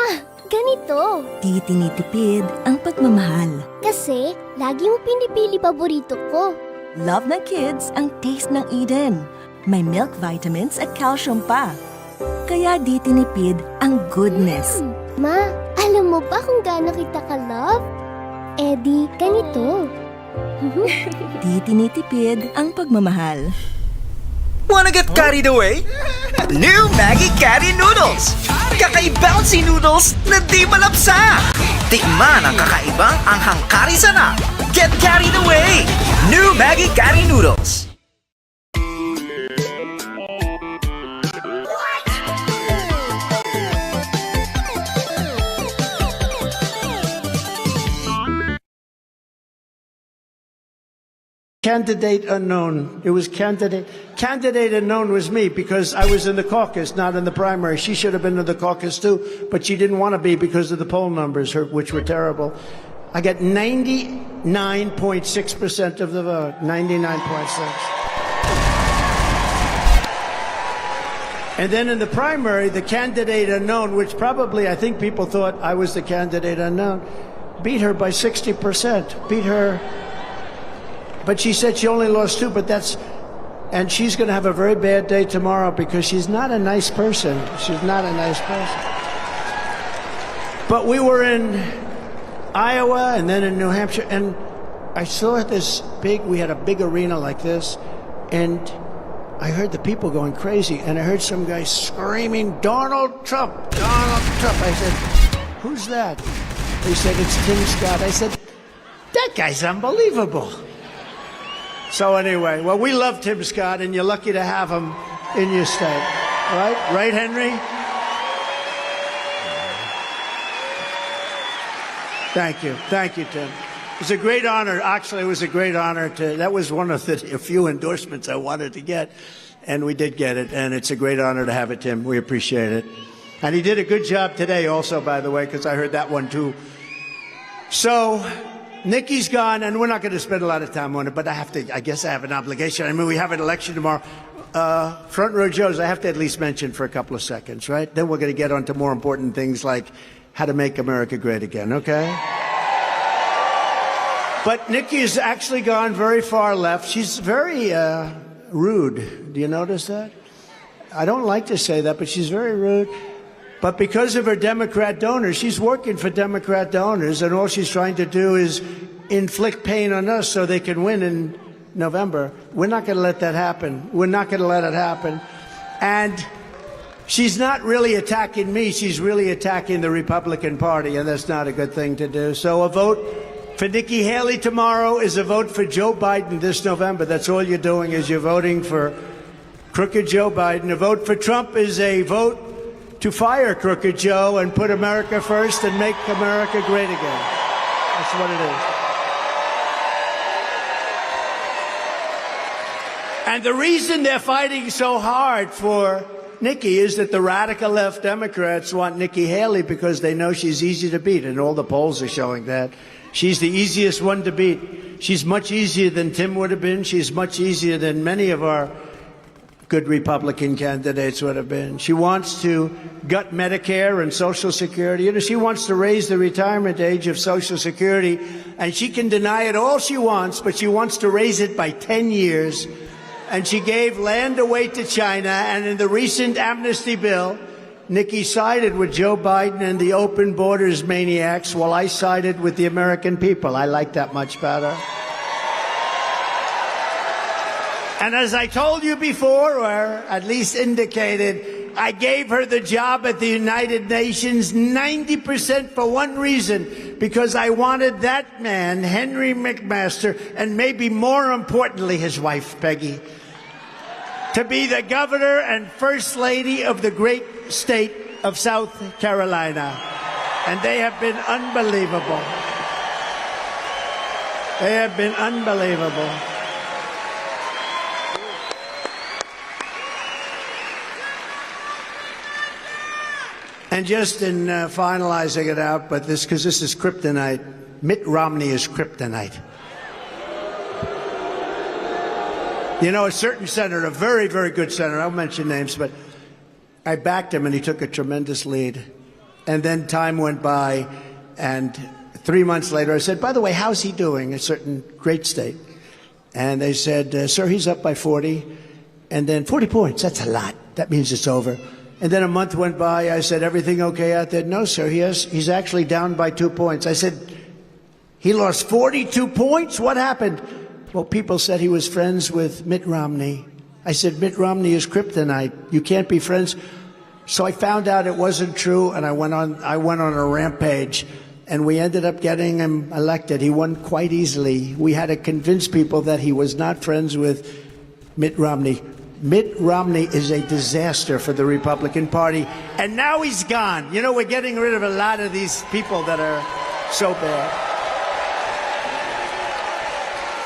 Ganito. Di tinitipid ang pagmamahal. Kasi, lagi mo pinipili paborito ko. Love ng kids ang taste ng Eden. May milk vitamins at calcium pa. Kaya di tinipid ang goodness. Ma, alam mo ba kung gaano kita ka-love? Eh di, ganito. Di tinitipid ang pagmamahal. Wanna get carried away? New Maggie Caddy Noodles! Kakaibouncy noodles na di malapsa! Tikman ang kakaibang anghang kari sana! Get carried away! New Maggie Caddy Noodles! Candidate unknown. It was candidate unknown was me because I was in the caucus, not in the primary. She should have been in the caucus too, but she didn't want to be because of the poll numbers, which were terrible. I got 99.6% of the vote. 99.6. And then in the primary, the candidate unknown, which probably I think people thought I was the candidate unknown, beat her by 60%. Beat her. But she said she only lost 2, and she's going to have a very bad day tomorrow because she's not a nice person. She's not a nice person. But we were in Iowa and then in New Hampshire, and I saw we had a big arena like this, and I heard the people going crazy, and I heard some guy screaming, Donald Trump, Donald Trump. I said, who's that? They said, it's Tim Scott. I said, that guy's unbelievable. So anyway, well, we love Tim Scott, and you're lucky to have him in your state. Right, Henry? Thank you, Tim. It was a great honor. Actually, it was a great honor that was one of the few endorsements I wanted to get, and we did get it, and it's a great honor to have it, Tim. We appreciate it. And he did a good job today also, by the way, because I heard that one too. So, Nikki's gone, and we're not going to spend a lot of time on it, but I guess I have an obligation. I mean, we have an election tomorrow. Front row Joes, I have to at least mention for a couple of seconds, right? Then we're going to get on to more important things like how to make America great again, okay? But Nikki has actually gone very far left. She's very rude. Do you notice that? I don't like to say that, but she's very rude. But because of her Democrat donors, she's working for Democrat donors, and all she's trying to do is inflict pain on us so they can win in November. We're not going to let that happen. We're not going to let it happen. And she's not really attacking me. She's really attacking the Republican Party, and that's not a good thing to do. So a vote for Nikki Haley tomorrow is a vote for Joe Biden this November. That's all you're doing is you're voting for crooked Joe Biden. A vote for Trump is a vote to fire crooked Joe and put America first and make America great again. That's what it is. And the reason they're fighting so hard for Nikki is that the radical left Democrats want Nikki Haley because they know she's easy to beat, and all the polls are showing that. She's the easiest one to beat. She's much easier than Tim would have been. She's much easier than many of our good Republican candidates would have been. She wants to gut Medicare and Social Security. You know, she wants to raise the retirement age of Social Security, and she can deny it all she wants, but she wants to raise it by 10 years. And she gave land away to China, and in the recent amnesty bill, Nikki sided with Joe Biden and the open borders maniacs, while I sided with the American people. I like that much better. And as I told you before, or at least indicated, I gave her the job at the United Nations 90% for one reason, because I wanted that man, Henry McMaster, and maybe more importantly, his wife, Peggy, to be the governor and first lady of the great state of South Carolina. And they have been unbelievable. They have been unbelievable. And just in finalizing it out, but because this is kryptonite, Mitt Romney is kryptonite. You know, a certain senator, a very, very good senator, I won't mention names, but I backed him and he took a tremendous lead. And then time went by, and 3 months later I said, by the way, how's he doing? A certain great state. And they said, sir, he's up by 40. And then 40 points, that's a lot. That means it's over. And then a month went by. I said, everything okay out there? No, sir, he's actually down by 2 points. I said, he lost 42 points? What happened? Well, people said he was friends with Mitt Romney. I said, Mitt Romney is kryptonite. You can't be friends. So I found out it wasn't true, and I went on a rampage, and we ended up getting him elected. He won quite easily. We had to convince people that he was not friends with Mitt Romney. Mitt Romney is a disaster for the Republican Party, and now he's gone. You know, we're getting rid of a lot of these people that are so bad.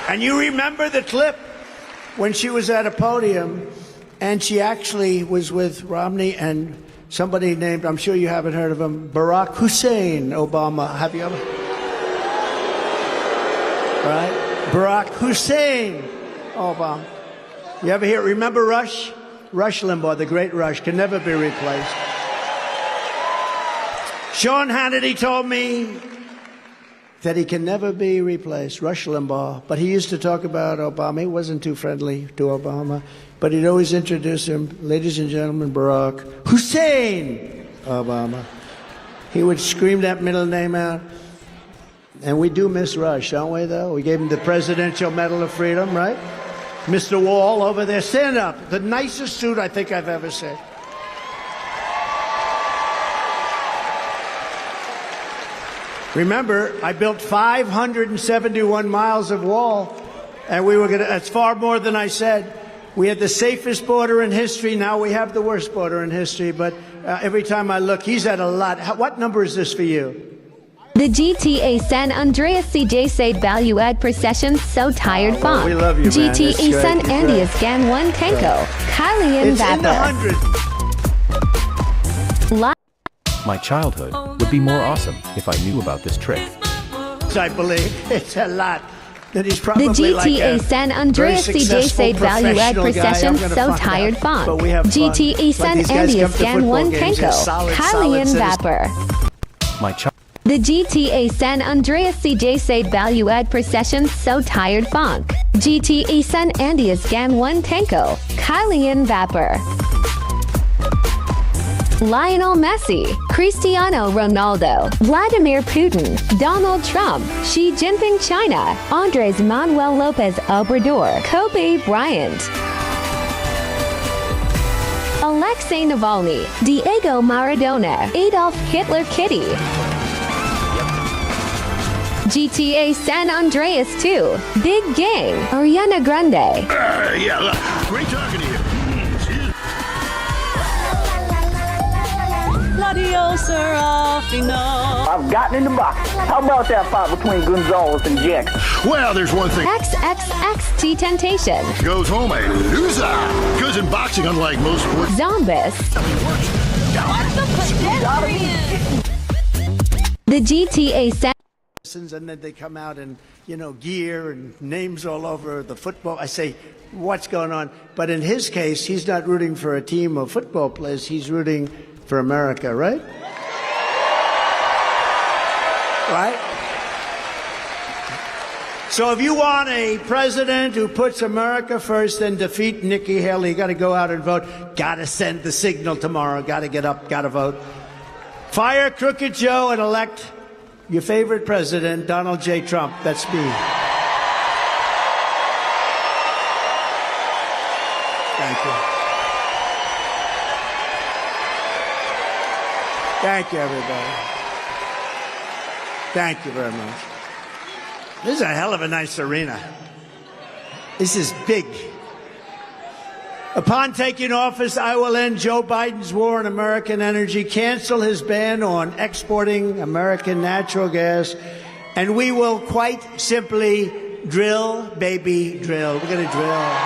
And you remember the clip when she was at a podium, and she actually was with Romney and somebody named, I'm sure you haven't heard of him, Barack Hussein Obama. Have you ever? Right? Barack Hussein Obama. You ever hear, remember Rush? Rush Limbaugh, the great Rush, can never be replaced. Sean Hannity told me that he can never be replaced, Rush Limbaugh. But he used to talk about Obama. He wasn't too friendly to Obama, but he'd always introduce him, ladies and gentlemen, Barack Hussein Obama. He would scream that middle name out. And we do miss Rush, don't we, though? We gave him the Presidential Medal of Freedom, right? Mr. Wall over there, stand up. The nicest suit I think I've ever seen. Remember, I built 571 miles of wall, and we were going to, that's far more than I said. We had the safest border in history. Now we have the worst border in history. But every time I look, he's at a lot. What number is this for you? The GTA San Andreas CJ Said Baliuag Procession So Tired Font. we love you, man. GTA It's San great. Andias Gan 1 Tenko. Kylian It's in the Vapor. hundreds. My childhood would be more awesome if I knew about this trick. I believe it's a lot. That he's probably The GTA like a San Andreas very CJ successful Said Baliuag professional guy. Procession I'm gonna So find Tired out. Font. But we have fun. GTA Like San these guys come Andias to Gan football 1 games, they're Tenko. solid Kylian citizens. Vapor. My child. The GTA San Andreas CJ Said Baliuag Procession So Tired Funk. GTA San Andias Gan 1 Tenko. Kylian Vapor. Lionel Messi, Cristiano Ronaldo, Vladimir Putin, Donald Trump, Xi Jinping China, Andrés Manuel López Obrador, Kobe Bryant. Alexei Navalny, Diego Maradona, Adolf Hitler Kitty. GTA San Andreas 2, Big Gang, Ariana Grande. Yeah, look, great talking to you. Claudio, Serafino. I've gotten in the box. How about that fight between Gonzalez and Jax? Well, there's one thing. XXXT Temptation. Goes home a loser. Because in boxing, unlike most sports. Zombis. What the pedestrian? The GTA San And then they come out in, gear and names all over the football. I say, what's going on? But in his case, he's not rooting for a team of football players. He's rooting for America, right? Right? So if you want a president who puts America first and defeat Nikki Haley, you got to go out and vote. Got to send the signal tomorrow. Got to get up. Got to vote. Fire Crooked Joe and elect your favorite president, Donald J. Trump. That's me. Thank you. Thank you, everybody. Thank you very much. This is a hell of a nice arena. This is big. Upon taking office, I will end Joe Biden's war on American energy, cancel his ban on exporting American natural gas, and we will quite simply drill, baby, drill. We're going to drill.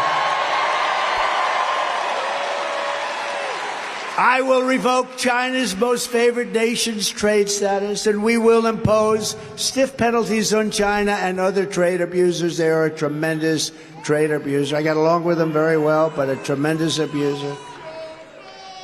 I will revoke China's most favored nation's trade status, and we will impose stiff penalties on China and other trade abusers. They are a tremendous trade abuser. I got along with them very well, but a tremendous abuser.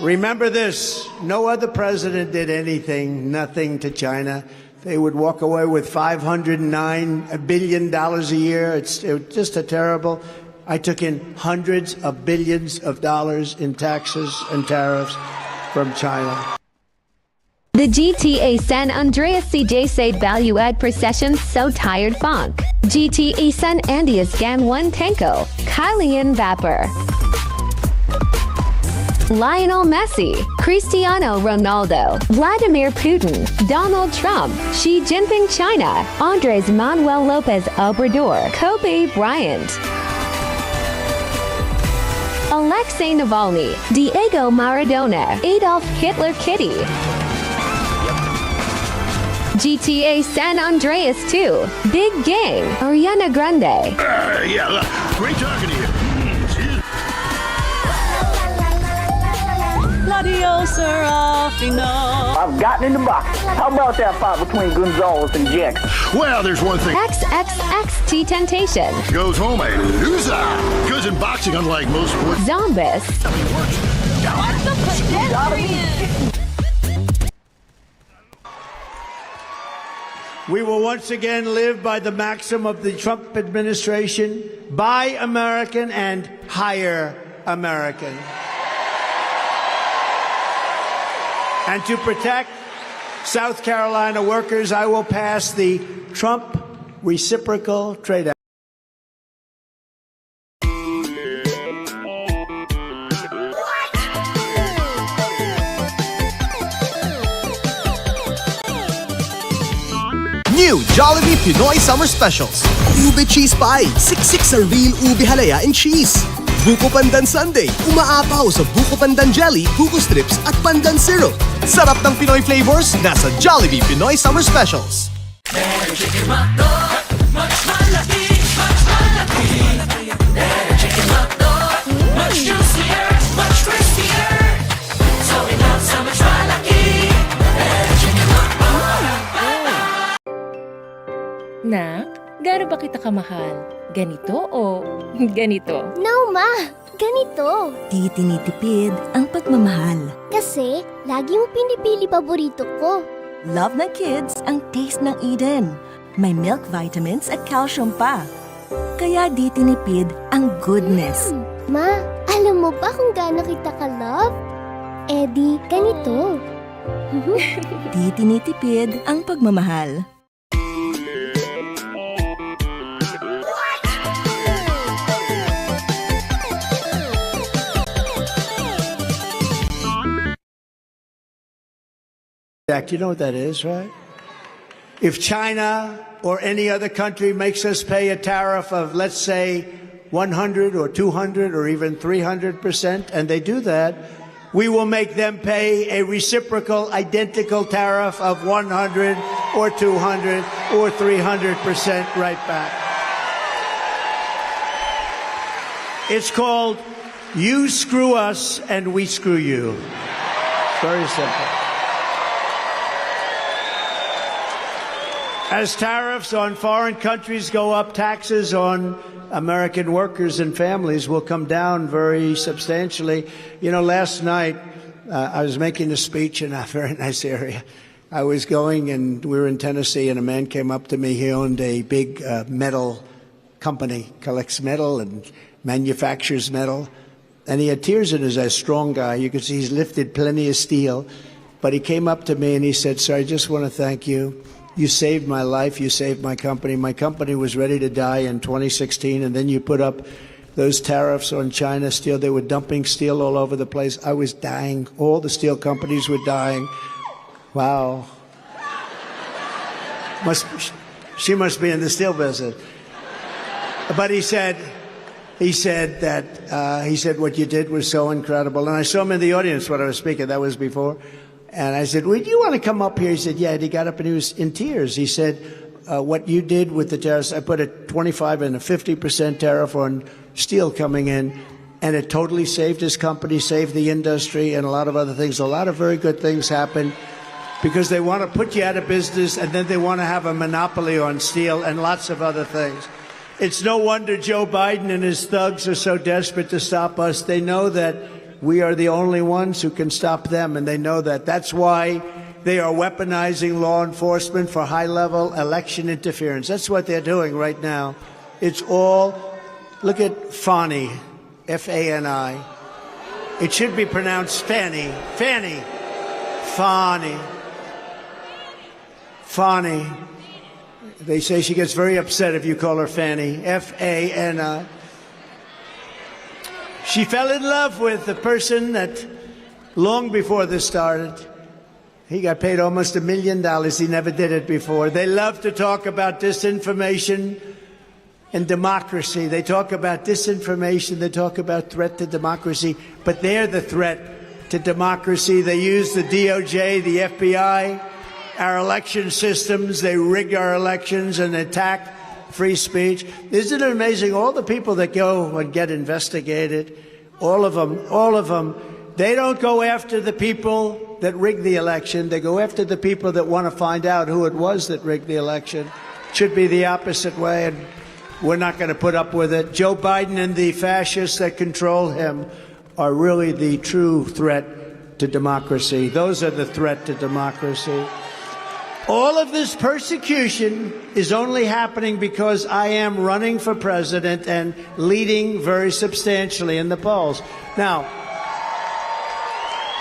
Remember this, no other president did anything, nothing to China. They would walk away with $509 billion a year. It was just a terrible. I took in hundreds of billions of dollars in taxes and tariffs from China. The GTA San Andreas CJ Said Baliuag Procession So Tired Funk. GTA San Andias Gan 1 Tenko. Kylian Vapor. Lionel Messi, Cristiano Ronaldo, Vladimir Putin, Donald Trump, Xi Jinping China, Andrés Manuel López Obrador, Kobe Bryant. Alexei Navalny, Diego Maradona, Adolf Hitler Kitty. GTA San Andreas 2, Big Gang, Ariana Grande. Yeah, look, great talking to you. Claudio, Serafino. I've gotten in the box. How about that fight between Gonzalez and Jax? Well, there's one thing. XXXT Temptation. Goes home a loser. Because in boxing, unlike most sports. Zombis. What the pedestrian? We will once again live by the maxim of the Trump administration, buy American and hire American. And to protect South Carolina workers, I will pass the Trump Reciprocal Trade Act. New Jollibee Pinoy Summer Specials. Ube Cheese Pie. Siksik sa real ube halaya and cheese. Buko Pandan Sundae, umaapaw sa Buko Pandan Jelly, Buko Strips at Pandan Syrup. Sarap ng Pinoy flavors, nasa Jollibee Pinoy Summer Specials. Better chicken hotdog, much malaki, much malaki. Better chicken hotdog, much juicier, much crispier. So we love so much malaki. Better chicken hotdog. Nak, gaano ba kita kamahal? Ganito o ganito? No, Ma! Ganito. Di tinitipid ang pagmamahal. Kasi, lagi mo pinipili paborito ko. Love ng kids ang taste ng Eden. May milk vitamins at calcium pa. Kaya di tinipid ang goodness. Ma, alam mo ba kung gaano kita ka-love? Eh di, ganito. Di tinitipid ang pagmamahal. You know what that is, right? If China or any other country makes us pay a tariff of, let's say, 100 or 200 or even 300%, and they do that, we will make them pay a reciprocal, identical tariff of 100 or 200 or 300% right back. It's called you screw us and we screw you. Very simple. As tariffs on foreign countries go up, taxes on American workers and families will come down very substantially. You know, last night I was making a speech in a very nice area. I was going, and we were in Tennessee, and a man came up to me. He owned a big metal company, collects metal and manufactures metal. And he had tears in his eyes, strong guy. You could see he's lifted plenty of steel. But he came up to me and he said, "Sir, I just want to thank you. You saved my life. You saved my company. My company was ready to die in 2016, and then you put up those tariffs on China steel. They were dumping steel all over the place. I was dying. All the steel companies were dying." Wow. She must be in the steel business. But he said what you did was so incredible. And I saw him in the audience when I was speaking. That was before. And I said, "Would you want to come up here?" He said, "Yeah." And he got up and he was in tears. He said, "What you did with the tariffs, I put a 25 and a 50% tariff on steel coming in, and it totally saved his company, saved the industry, and a lot of other things. A lot of very good things happened because they want to put you out of business, and then they want to have a monopoly on steel and lots of other things. It's no wonder Joe Biden and his thugs are so desperate to stop us. They know that we are the only ones who can stop them, and they know that. That's why they are weaponizing law enforcement for high-level election interference. That's what they're doing right now. It's all, look at Fani, F-A-N-I. It should be pronounced Fanny. Fanny. Fani. Fani. They say she gets very upset if you call her Fanny. F-A-N-I. She fell in love with the person that, long before this started, he got paid almost $1 million. He never did it before. They love to talk about disinformation and democracy. They talk about disinformation. They talk about threat to democracy. But they're the threat to democracy. They use the DOJ, the FBI, our election systems. They rig our elections and attack free speech. Isn't it amazing? All the people that go and get investigated, all of them, they don't go after the people that rigged the election. They go after the people that want to find out who it was that rigged the election. It should be the opposite way, and we're not going to put up with it. Joe Biden and the fascists that control him are really the true threat to democracy. Those are the threat to democracy. All of this persecution is only happening because I am running for president and leading very substantially in the polls. Now,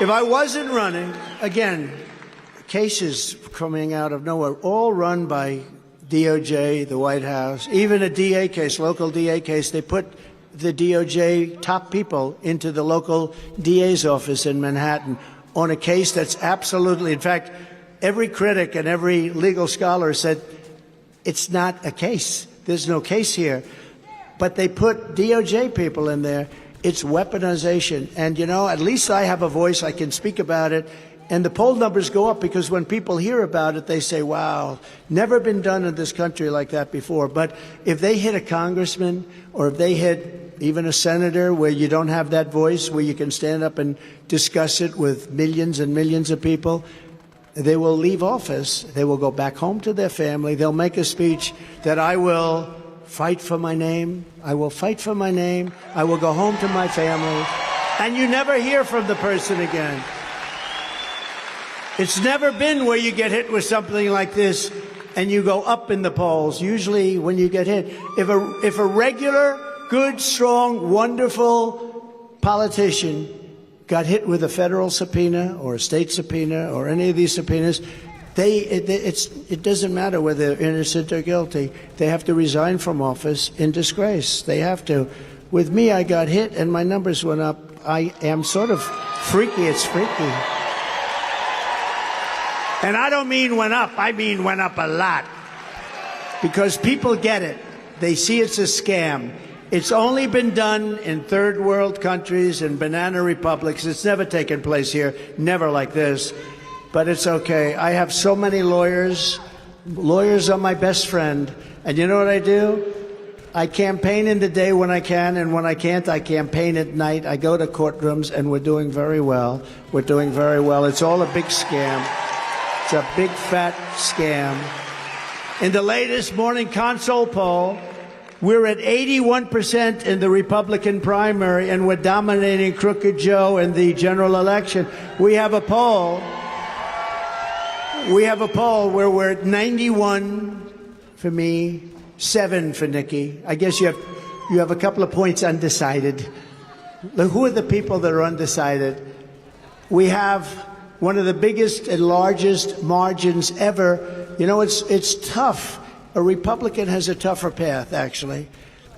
if I wasn't running, again, cases coming out of nowhere, all run by DOJ, the White House, even a DA case, local DA case, they put the DOJ top people into the local DA's office in Manhattan on a case that's absolutely, in fact, every critic and every legal scholar said it's not a case. There's no case here. But they put DOJ people in there, It's weaponization. And, at least I have a voice. I can speak about it. And the poll numbers go up because when people hear about it, they say, wow, never been done in this country like that before. But if they hit a congressman or if they hit even a senator where you don't have that voice, where you can stand up and discuss it with millions and millions of people, they will leave office. They will go back home to their family. They'll make a speech that I will fight for my name. I will fight for my name. I will go home to my family. And you never hear from the person again. It's never been where you get hit with something like this and you go up in the polls. Usually when you get hit, if a regular, good, strong, wonderful politician got hit with a federal subpoena or a state subpoena or any of these subpoenas, it doesn't matter whether they're innocent or guilty. They have to resign from office in disgrace. They have to. With me, I got hit and my numbers went up. I am sort of freaky. It's freaky. And I don't mean went up. I mean went up a lot. Because people get it. They see it's a scam. It's only been done in third world countries and banana republics. It's never taken place here. Never like this. But it's okay. I have so many lawyers. Lawyers are my best friend. And you know what I do? I campaign in the day when I can, and when I can't, I campaign at night. I go to courtrooms, and we're doing very well. We're doing very well. It's all a big scam. It's a big, fat scam. In the latest morning console poll, we're at 81% in the Republican primary, and we're dominating Crooked Joe in the general election. We have a poll where we're at 91 for me, 7 for Nikki. I guess you have a couple of points undecided. Who are the people that are undecided? We have one of the biggest and largest margins ever. It's tough. A Republican has a tougher path, actually,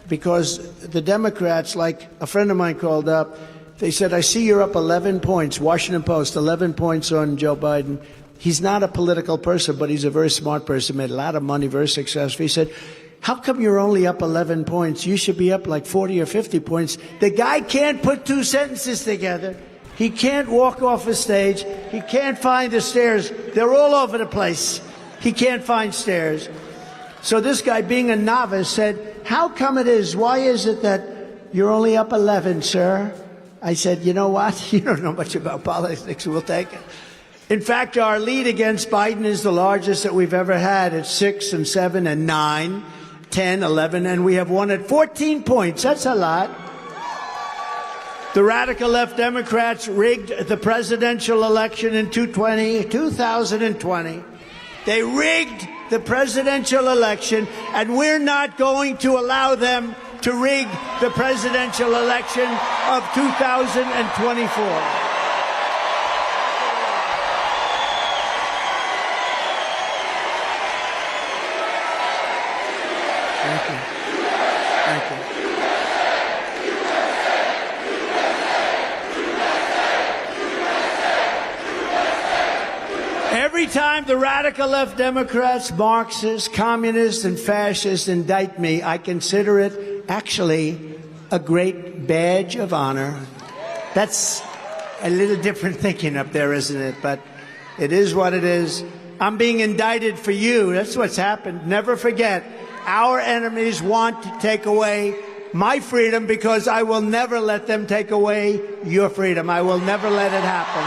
because the Democrats, like a friend of mine called up, they said, I see you're up 11 points, Washington Post, 11 points on Joe Biden. He's not a political person, but he's a very smart person, made a lot of money, very successful. He said, how come you're only up 11 points? You should be up like 40 or 50 points. The guy can't put 2 sentences together. He can't walk off a stage. He can't find the stairs. They're all over the place. He can't find stairs. So this guy, being a novice, said, how come it is? Why is it that you're only up 11, sir? I said, you know what? You don't know much about politics. We'll take it. In fact, our lead against Biden is the largest that we've ever had. It's 6 and 7 and 9, 10, 11, and we have won at 14 points. That's a lot. The radical left Democrats rigged the presidential election in 2020. They rigged the presidential election, and we're not going to allow them to rig the presidential election of 2024. Every time the radical left Democrats, Marxists, communists, and fascists indict me, I consider it actually a great badge of honor. That's a little different thinking up there, isn't it? But it is what it is. I'm being indicted for you. That's what's happened. Never forget, our enemies want to take away my freedom because I will never let them take away your freedom. I will never let it happen.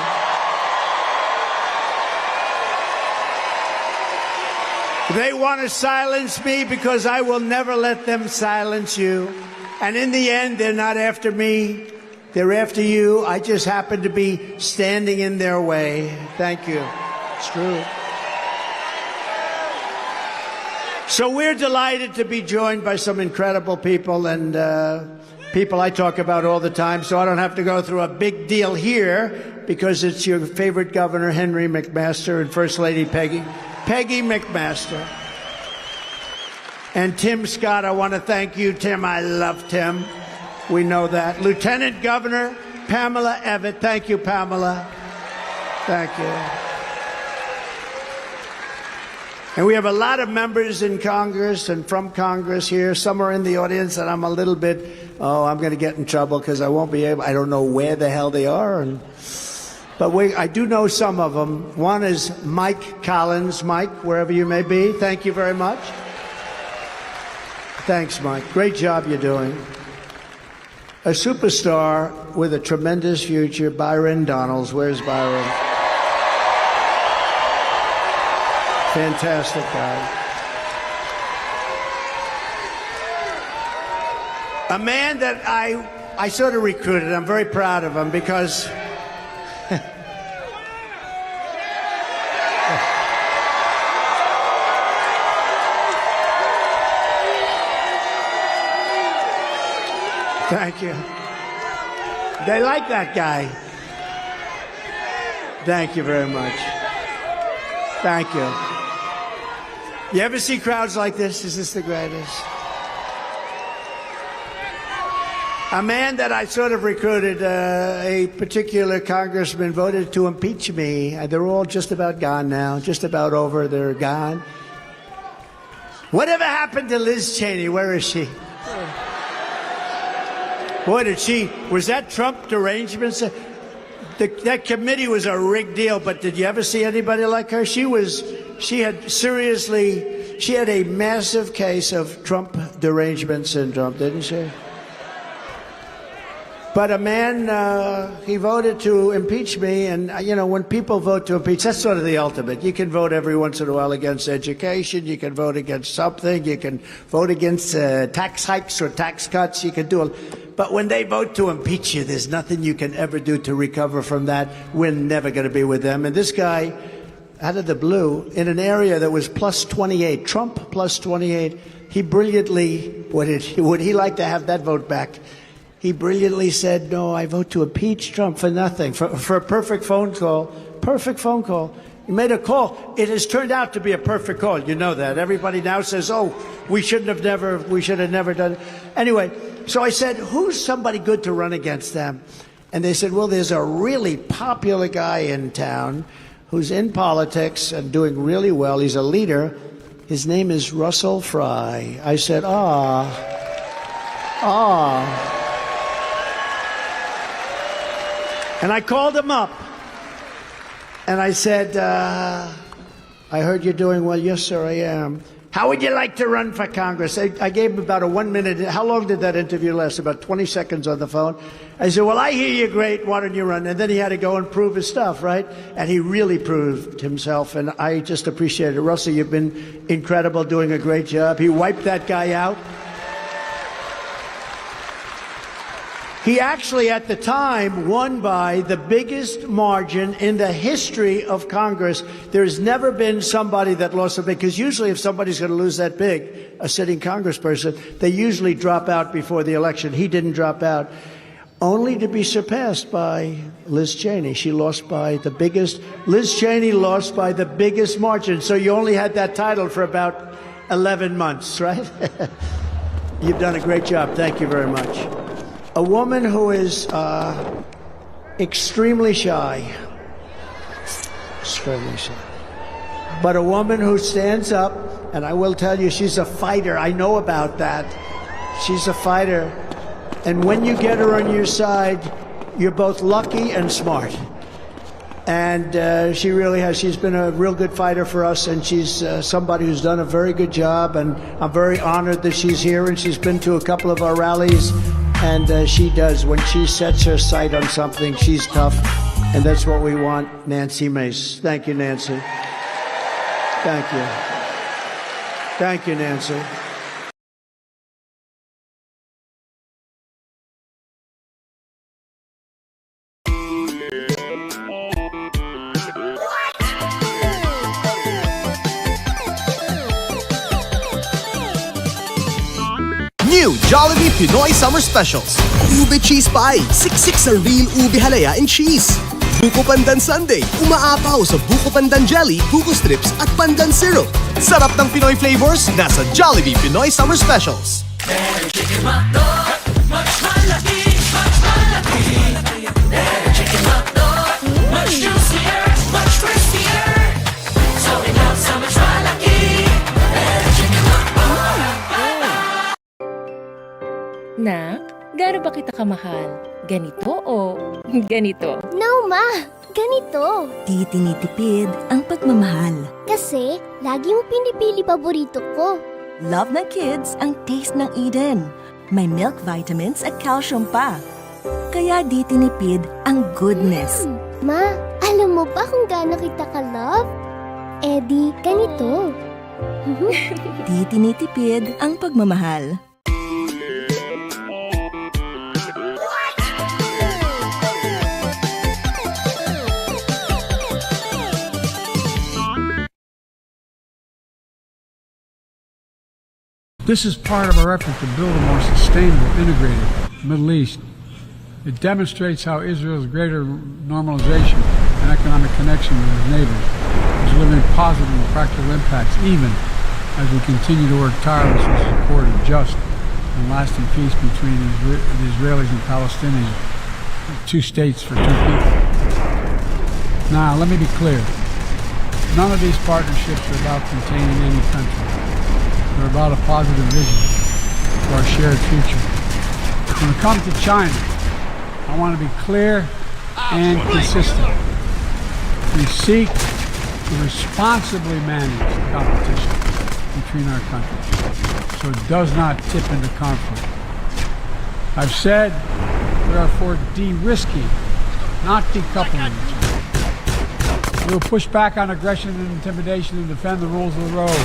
They want to silence me because I will never let them silence you. And in the end, they're not after me. They're after you. I just happen to be standing in their way. Thank you. It's true. So we're delighted to be joined by some incredible people and people I talk about all the time, so I don't have to go through a big deal here because it's your favorite governor, Henry McMaster, and First Lady Peggy McMaster. And Tim Scott, I want to thank you, Tim. I love Tim. We know that. Lieutenant Governor Pamela Evett. Thank you, Pamela. Thank you. And we have a lot of members in Congress and from Congress here. Some are in the audience, and I'm a little bit, I'm going to get in trouble because I won't be able, I don't know where the hell they are. But I do know some of them. One is Mike Collins. Mike, wherever you may be, thank you very much. Thanks, Mike. Great job you're doing. A superstar with a tremendous future, Byron Donalds. Where's Byron? Fantastic guy. A man that I sort of recruited. I'm very proud of him because thank you. They like that guy. Thank you very much. Thank you. You ever see crowds like this? Is this the greatest? A man that I sort of recruited, a particular congressman voted to impeach me. They're all just about gone now, just about over. They're gone. Whatever happened to Liz Cheney? Where is she? Boy, was that Trump derangements? That committee was a rigged deal, but did you ever see anybody like her? She had a massive case of Trump derangement syndrome, didn't she? But a man, he voted to impeach me, and, when people vote to impeach, that's sort of the ultimate. You can vote every once in a while against education, you can vote against something, you can vote against tax hikes or tax cuts, you can do it. But when they vote to impeach you, there's nothing you can ever do to recover from that. We're never going to be with them. And this guy, out of the blue, in an area that was plus 28, Trump plus 28, he brilliantly, would he like to have that vote back? He brilliantly said, no, I vote to impeach Trump for nothing, for a perfect phone call. Perfect phone call. He made a call. It has turned out to be a perfect call. You know that. Everybody now says, we should have never done it. Anyway, so I said, who's somebody good to run against them? And they said, well, there's a really popular guy in town who's in politics and doing really well. He's a leader. His name is Russell Fry. I said, And I called him up, and I said, I heard you're doing well. Yes, sir, I am. How would you like to run for Congress? I gave him about a 1 minute. How long did that interview last? About 20 seconds on the phone. I said, well, I hear you're great. Why don't you run? And then he had to go and prove his stuff, right? And he really proved himself, and I just appreciate it. Russell, you've been incredible, doing a great job. He wiped that guy out. He actually, at the time, won by the biggest margin in the history of Congress. There's never been somebody that lost so big, because usually if somebody's going to lose that big, a sitting congressperson, they usually drop out before the election. He didn't drop out, only to be surpassed by Liz Cheney. She lost by the biggest. Liz Cheney lost by the biggest margin. So you only had that title for about 11 months, right? You've done a great job. Thank you very much. A woman who is extremely shy, but a woman who stands up, and I will tell you, she's a fighter. I know about that. She's a fighter. And when you get her on your side, you're both lucky and smart. And she really has. She's been a real good fighter for us, and she's somebody who's done a very good job, and I'm very honored that she's here, and she's been to a couple of our rallies. And she does. When she sets her sight on something, she's tough. And that's what we want. Nancy Mace. Thank you, Nancy. Thank you. Thank you, Nancy. New Jollibee Pinoy Summer Specials. Ube Cheese Pie, 6 sa real ube halaya and cheese. Buko Pandan Sundae, umaapaw sa Buko Pandan Jelly, Buko Strips at Pandan Syrup. Sarap ng Pinoy flavors, nasa Jollibee Pinoy Summer Specials. Chicken hotdog, much malaki, much malaki. Chicken hotdog, much juicier, much crispier. So we love so much malaki. Gaano ba kita kamahal? Ganito o ganito? No, Ma! Ganito. Di tinitipid ang pagmamahal. Kasi, lagi mo pinipili paborito ko. Love ng kids ang taste ng Eden. May milk vitamins at calcium pa. Kaya di tinipid ang goodness. Ma, alam mo ba kung gaano kita ka-love? Eh di, ganito. Di tinitipid ang pagmamahal. This is part of our effort to build a more sustainable, integrated Middle East. It demonstrates how Israel's greater normalization and economic connection with its neighbors is delivering positive and practical impacts, even as we continue to work tirelessly to support a just and lasting peace between the Israelis and Palestinians, two states for two people. Now, let me be clear. None of these partnerships are about containing any country. They're about a positive vision for our shared future. When it comes to China, I want to be clear and consistent. We seek to responsibly manage the competition between our countries so it does not tip into conflict. I've said we are for de-risking, not decoupling each other. We will push back on aggression and intimidation and defend the rules of the road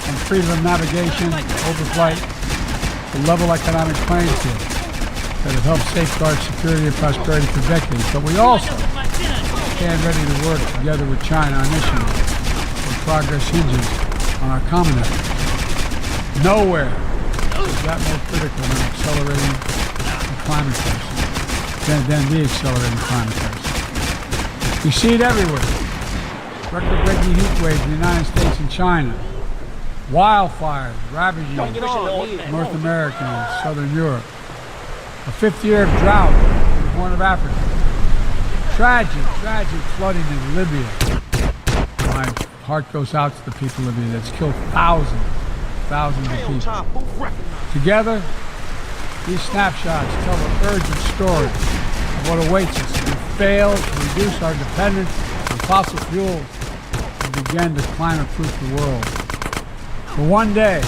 and freedom of navigation, overflight, the level economic playing field that have helped safeguard security and prosperity for decades. But we also stand ready to work together with China on issues where progress hinges on our common efforts. Nowhere is that more critical than accelerating the climate crisis, than the accelerating climate crisis. We see it everywhere. Record-breaking heat waves in the United States and China. Wildfires ravaging North America and Southern Europe. A fifth year of drought in the Horn of Africa. Tragic flooding in Libya. My heart goes out to the people of Libya. That's killed thousands of people. Together, these snapshots tell an urgent story of what awaits us if we fail to reduce our dependence on fossil fuels and begin to climate-proof the world. For one day,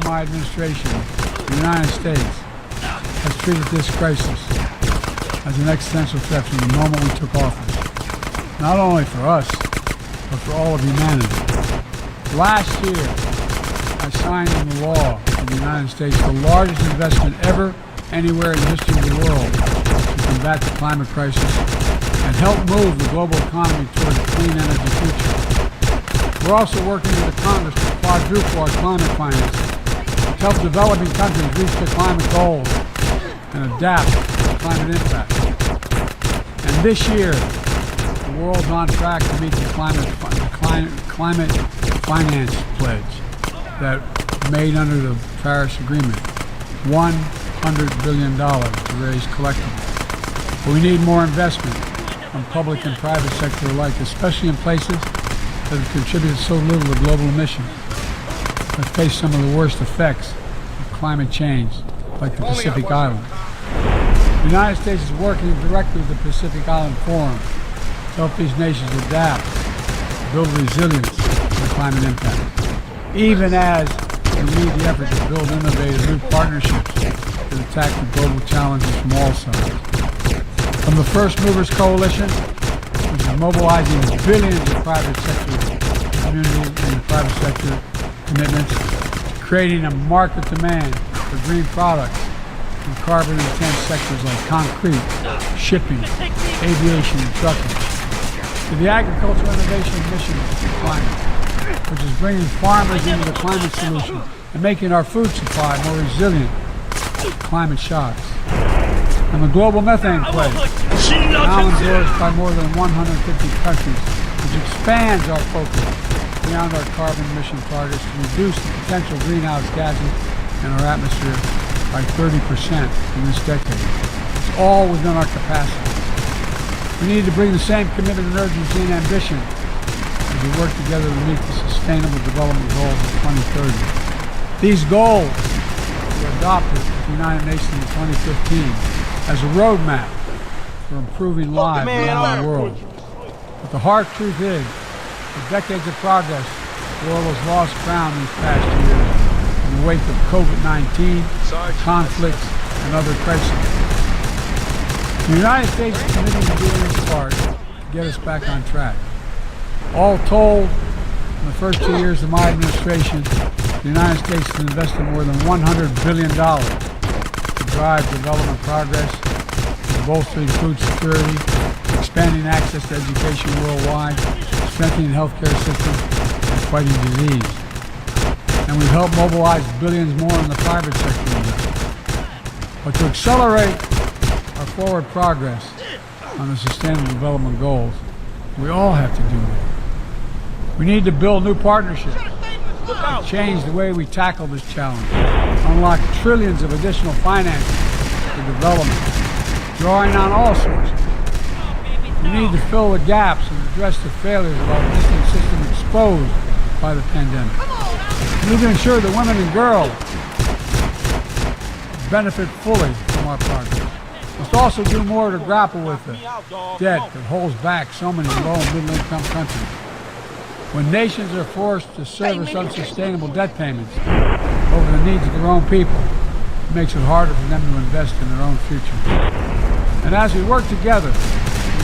my administration, the United States, has treated this crisis as an existential threat from the moment we took office. Not only for us, but for all of humanity. Last year, I signed into law in the United States the largest investment ever anywhere in the history of the world to combat the climate crisis and help move the global economy toward a clean energy future. We're also working with the Congress to quadruple our climate finance, to help developing countries reach their climate goals and adapt to climate impact. And this year, the world's on track to meet the climate finance pledge that made under the Paris Agreement, $100 billion to raise collectively. But we need more investment from public and private sector alike, especially in places that have contributed so little to global emissions, that face some of the worst effects of climate change, like the Pacific Islands. The United States is working directly with the Pacific Island Forum to help these nations adapt, build resilience to the climate impact, even as we lead the effort to build innovative new partnerships that attack the global challenges from all sides. From the First Movers Coalition, which is mobilizing billions of private sector community and private sector commitments, creating a market demand for green products in carbon-intense sectors like concrete, shipping, aviation, and trucking, to the Agricultural Innovation Mission for Climate, which is bringing farmers into the climate solution and making our food supply more resilient to climate shocks. And the Global Methane Pledge, now endorsed by more than 150 countries, which expands our focus beyond our carbon emission targets to reduce the potential greenhouse gases in our atmosphere by 30% in this decade. It's all within our capacity. We need to bring the same commitment and urgency and ambition as we work together to meet the Sustainable Development Goals of 2030. These goals were adopted at the United Nations in 2015 as a roadmap for improving lives around the world. But the hard truth is, with decades of progress, the world has lost ground these past years in the wake of COVID-19, conflicts, and other crises. The United States is committed to doing its part to get us back on track. All told, in the first 2 years of my administration, the United States has invested more than $100 billion to drive development progress, bolstering food security, expanding access to education worldwide, strengthening healthcare systems, and fighting disease. And we've helped mobilize billions more in the private sector. But to accelerate our forward progress on the Sustainable Development Goals, we all have to do it. We need to build new partnerships, change the way we tackle this challenge, unlock trillions of additional financing for development, drawing on all sources. We need to fill the gaps and address the failures of our existing system exposed by the pandemic. We need to ensure that women and girls benefit fully from our progress. We must also do more to grapple with the debt that holds back so many low and middle income countries. When nations are forced to service unsustainable debt payments over the needs of their own people, it makes it harder for them to invest in their own future. And as we work together to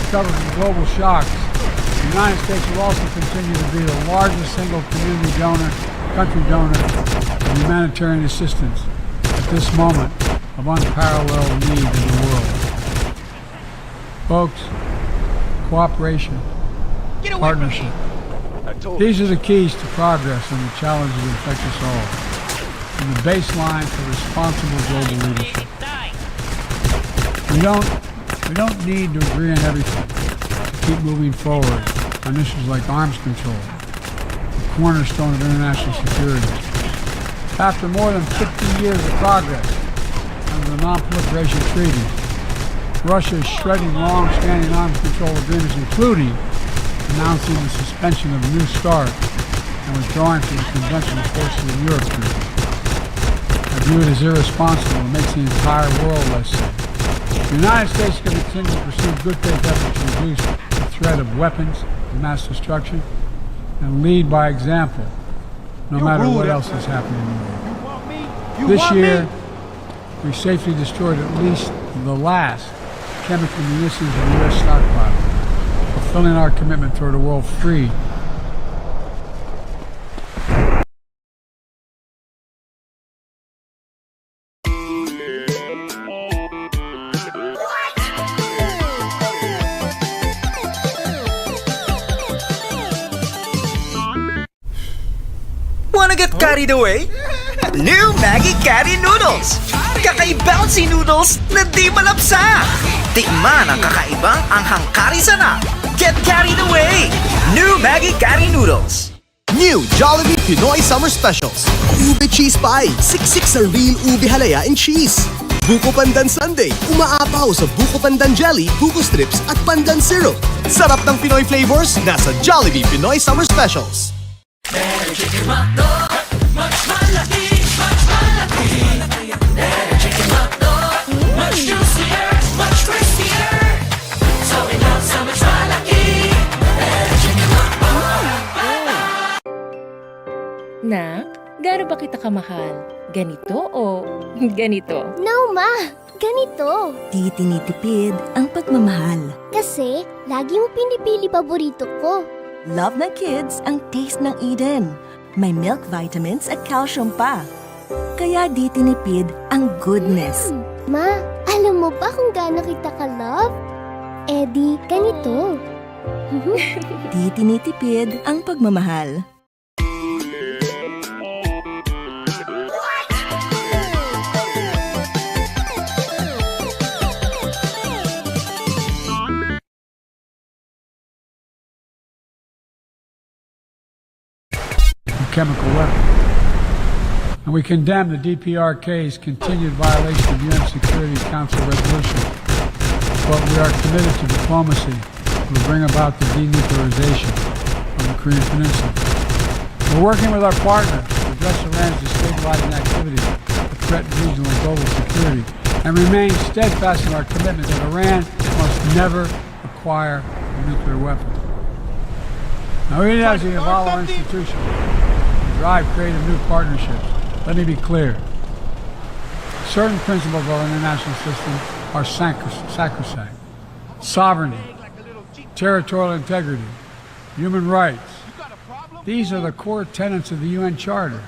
recover from global shocks, the United States will also continue to be the largest single community donor, country donor of humanitarian assistance at this moment of unparalleled need in the world. Folks, cooperation, partnership. These are the keys to progress and the challenges that affect us all, and the baseline for responsible global leadership. We don't need to agree on everything to keep moving forward on issues like arms control, the cornerstone of international security. After more than 50 years of progress under the Non-Proliferation Treaty, Russia is shredding long-standing arms control agreements, including announcing the suspension of the New START and withdrawing from the Conventional Forces of Europe Treaty. I view it as irresponsible and makes the entire world less safe. The United States can continue to pursue good faith efforts to reduce the threat of weapons of mass destruction and lead by example, no matter what else is happening in the world. This year, we safely destroyed at least the last chemical munitions in the U.S. stockpile, fulfilling our commitment toward a world free. Wanna get carried away? New Maggie Carry Noodles! Kakaibouncy noodles na di malapsa! Tikman ang kakaibang anghang kari sana! Get carried away! New Maggie Carry Noodles! New Jollibee Pinoy Summer Specials. Ube Cheese Pie, siksik sa real ube halaya and cheese. Buko Pandan Sundae, umaapaw sa Buko Pandan Jelly, Buko Strips at Pandan Syrup. Sarap ng Pinoy flavors, nasa Jollibee Pinoy Summer Specials. Chicken hotdog, much malaki, much malaki. Chicken hotdog, much juicier, much crispier. So we love so much malaki. Chicken hotdog. Nak, gaano ba kita kamahal? Ganito o ganito? No, Ma! Ganito. Di tinitipid ang pagmamahal. Kasi, lagi mo pinipili paborito ko. Love ng kids ang taste ng Eden. May milk vitamins at calcium pa. Kaya di tinipid ang goodness. Ma, alam mo ba kung gaano kita ka-love? Eh di, ganito. Di tinitipid ang pagmamahal. Chemical weapon. And we condemn the DPRK's continued violation of UN Security Council resolution. But we are committed to diplomacy to bring about the denuclearization of the Korean Peninsula. We're working with our partners to address Iran's destabilizing activities that threaten regional and global security, and remain steadfast in our commitment that Iran must never acquire a nuclear weapon. Now, even as we evolve our institutions and drive creative new partnerships, let me be clear. Certain principles of our international system are sacrosanct. Sovereignty, territorial integrity, human rights. These are the core tenets of the UN Charter,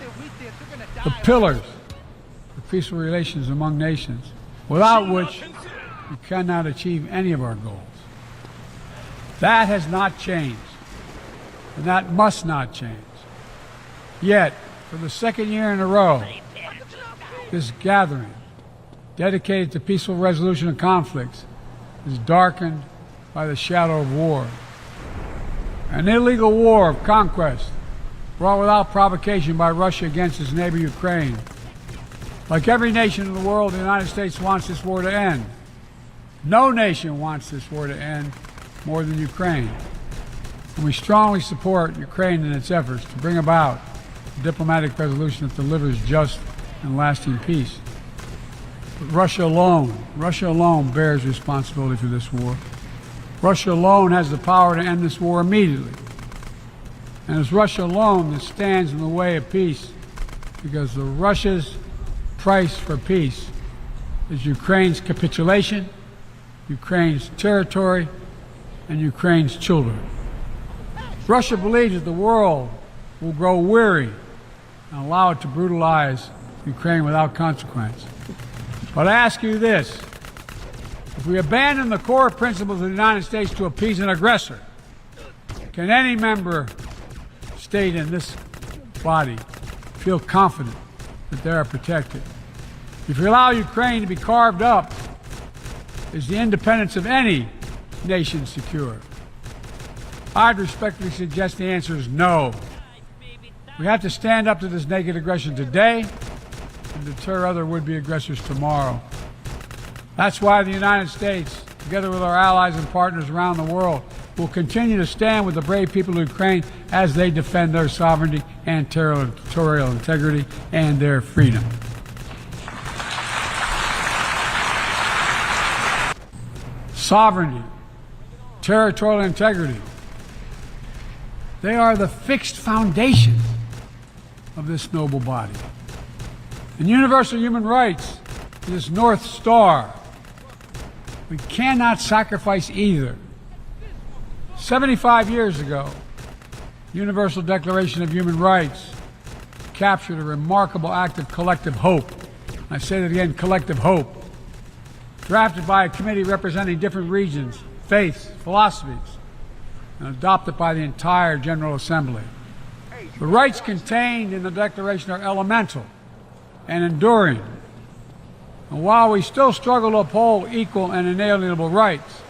the pillars of peaceful relations among nations, without which we cannot achieve any of our goals. That has not changed, and that must not change. Yet, for the second year in a row, this gathering, dedicated to peaceful resolution of conflicts, is darkened by the shadow of war. An illegal war of conquest brought without provocation by Russia against its neighbor Ukraine. Like every nation in the world, the United States wants this war to end. No nation wants this war to end more than Ukraine. And we strongly support Ukraine in its efforts to bring about a diplomatic resolution that delivers just and lasting peace. But Russia alone bears responsibility for this war. Russia alone has the power to end this war immediately. And it's Russia alone that stands in the way of peace, because the Russia's price for peace is Ukraine's capitulation, Ukraine's territory, and Ukraine's children. Russia believes that the world will grow weary and allow it to brutalize Ukraine without consequence. But I ask you this: if we abandon the core principles of the United States to appease an aggressor, can any member state in this body feel confident that they are protected? If you allow Ukraine to be carved up, is the independence of any nation secure? I'd respectfully suggest the answer is no. We have to stand up to this naked aggression today and deter other would-be aggressors tomorrow. That's why the United States, together with our allies and partners around the world, will continue to stand with the brave people of Ukraine as they defend their sovereignty and territorial integrity and their freedom. Sovereignty, territorial integrity, they are the fixed foundation of this noble body. And universal human rights is this North Star. We cannot sacrifice either. 75 years ago, the Universal Declaration of Human Rights captured a remarkable act of collective hope. I say that again, collective hope. Drafted by a committee representing different regions, faiths, philosophies, and adopted by the entire General Assembly. The rights contained in the Declaration are elemental and enduring. And while we still struggle to uphold equal and inalienable rights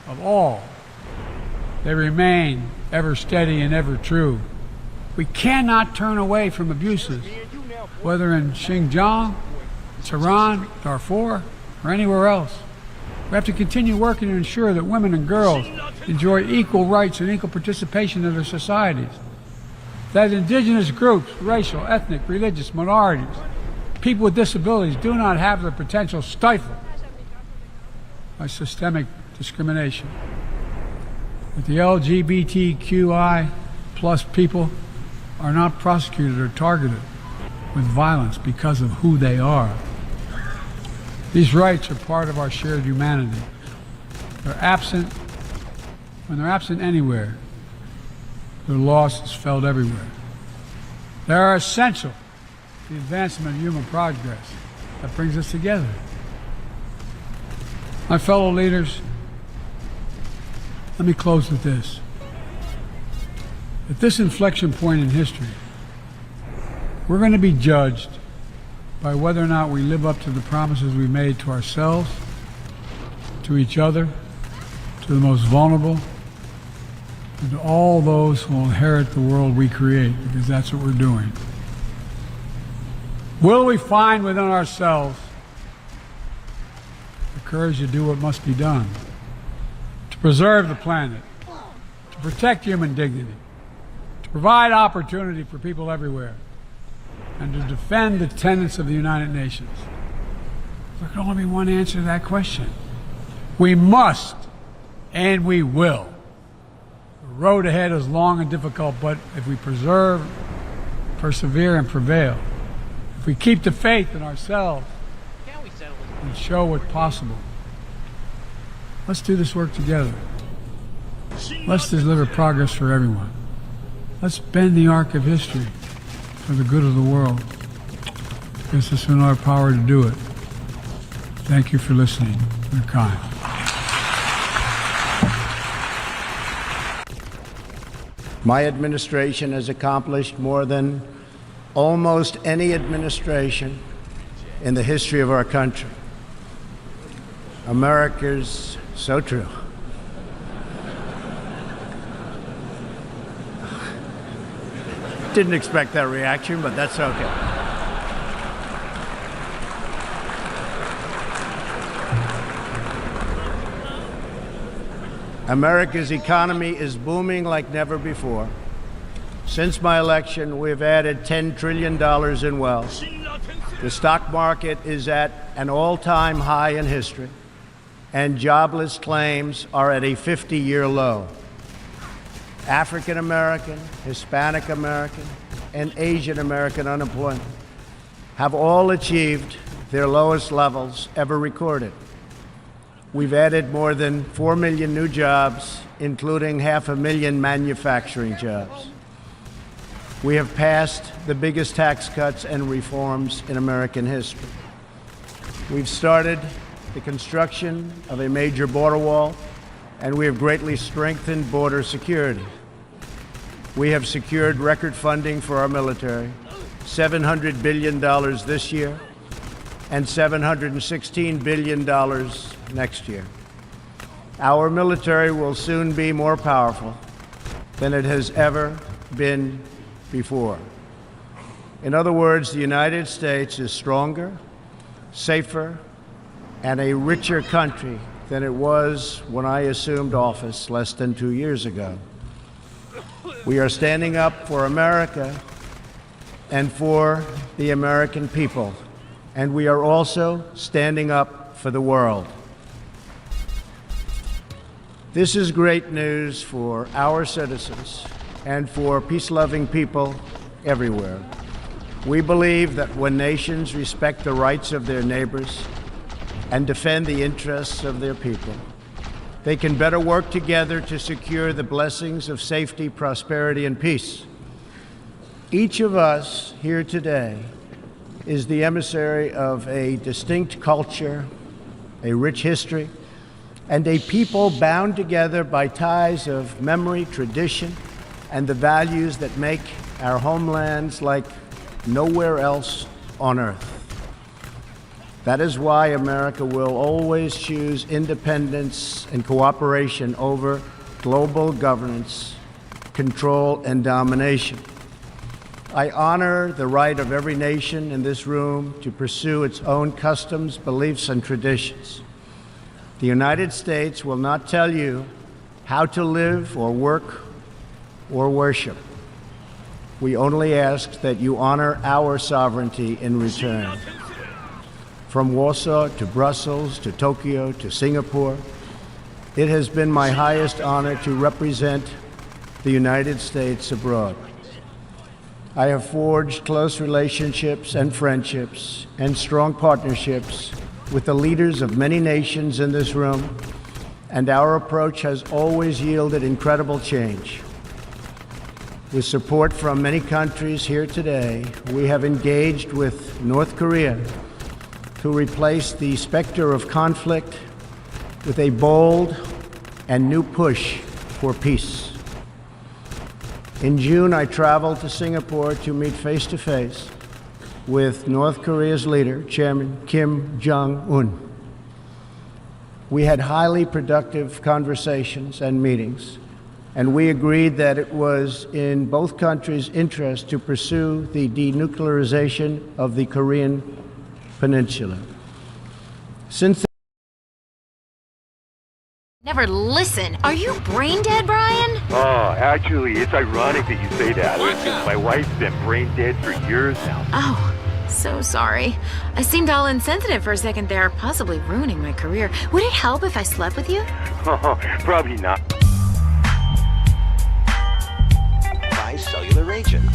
of all, they remain ever steady and ever true. We cannot turn away from abuses, whether in Xinjiang, Tehran, Darfur, or anywhere else. We have to continue working to ensure that women and girls enjoy equal rights and equal participation in their societies. That indigenous groups, racial, ethnic, religious minorities, people with disabilities do not have their potential stifled by systemic discrimination. That the LGBTQI plus people are not prosecuted or targeted with violence because of who they are. These rights are part of our shared humanity. When they're absent anywhere, their loss is felt everywhere. They are essential to the advancement of human progress that brings us together. My fellow leaders, let me close with this. At this inflection point in history, we're going to be judged by whether or not we live up to the promises we made to ourselves, to each other, to the most vulnerable, and to all those who will inherit the world we create, because that's what we're doing. Will we find within ourselves the courage to do what must be done, to preserve the planet, to protect human dignity, to provide opportunity for people everywhere, and to defend the tenets of the United Nations. There can only be one answer to that question. We must, and we will. The road ahead is long and difficult, but if we persevere, and prevail, if we keep the faith in ourselves and show what's possible, let's do this work together. Let's deliver progress for everyone. Let's bend the arc of history for the good of the world. Because it's in our power to do it. Thank you for listening. You're kind. My administration has accomplished more than almost any administration in the history of our country. America's so true. Didn't expect that reaction, but that's okay. America's economy is booming like never before. Since my election, we've added $10 trillion in wealth. The stock market is at an all-time high in history, and jobless claims are at a 50-year low. African American, Hispanic American, and Asian American unemployment have all achieved their lowest levels ever recorded. We've added more than 4 million new jobs, including 500,000 manufacturing jobs. We have passed the biggest tax cuts and reforms in American history. We've started the construction of a major border wall, and we have greatly strengthened border security. We have secured record funding for our military, $700 billion this year, and $716 billion next year. Our military will soon be more powerful than it has ever been before. In other words, the United States is stronger, safer, and a richer country than it was when I assumed office less than 2 years ago. We are standing up for America and for the American people, and we are also standing up for the world. This is great news for our citizens and for peace-loving people everywhere. We believe that when nations respect the rights of their neighbors and defend the interests of their people, they can better work together to secure the blessings of safety, prosperity, and peace. Each of us here today is the emissary of a distinct culture, a rich history, and a people bound together by ties of memory, tradition, and the values that make our homelands like nowhere else on earth. That is why America will always choose independence and cooperation over global governance, control, and domination. I honor the right of every nation in this room to pursue its own customs, beliefs, and traditions. The United States will not tell you how to live or work or worship. We only ask that you honor our sovereignty in return. From Warsaw to Brussels to Tokyo to Singapore, it has been my highest honor to represent the United States abroad. I have forged close relationships and friendships and strong partnerships with the leaders of many nations in this room, and our approach has always yielded incredible change. With support from many countries here today, we have engaged with North Korea to replace the specter of conflict with a bold and new push for peace. In June, I traveled to Singapore to meet face-to-face with North Korea's leader, Chairman Kim Jong-un. We had highly productive conversations and meetings, and we agreed that it was in both countries' interest to pursue the denuclearization of the Korean Peninsula. Since Never never listen. Are you brain dead, Brian? Oh, actually, it's ironic that you say that. Because my wife's been brain dead for years now. Oh, so sorry. I seemed all insensitive for a second there, possibly ruining my career. Would it help if I slept with you? Probably not. By cellular agent.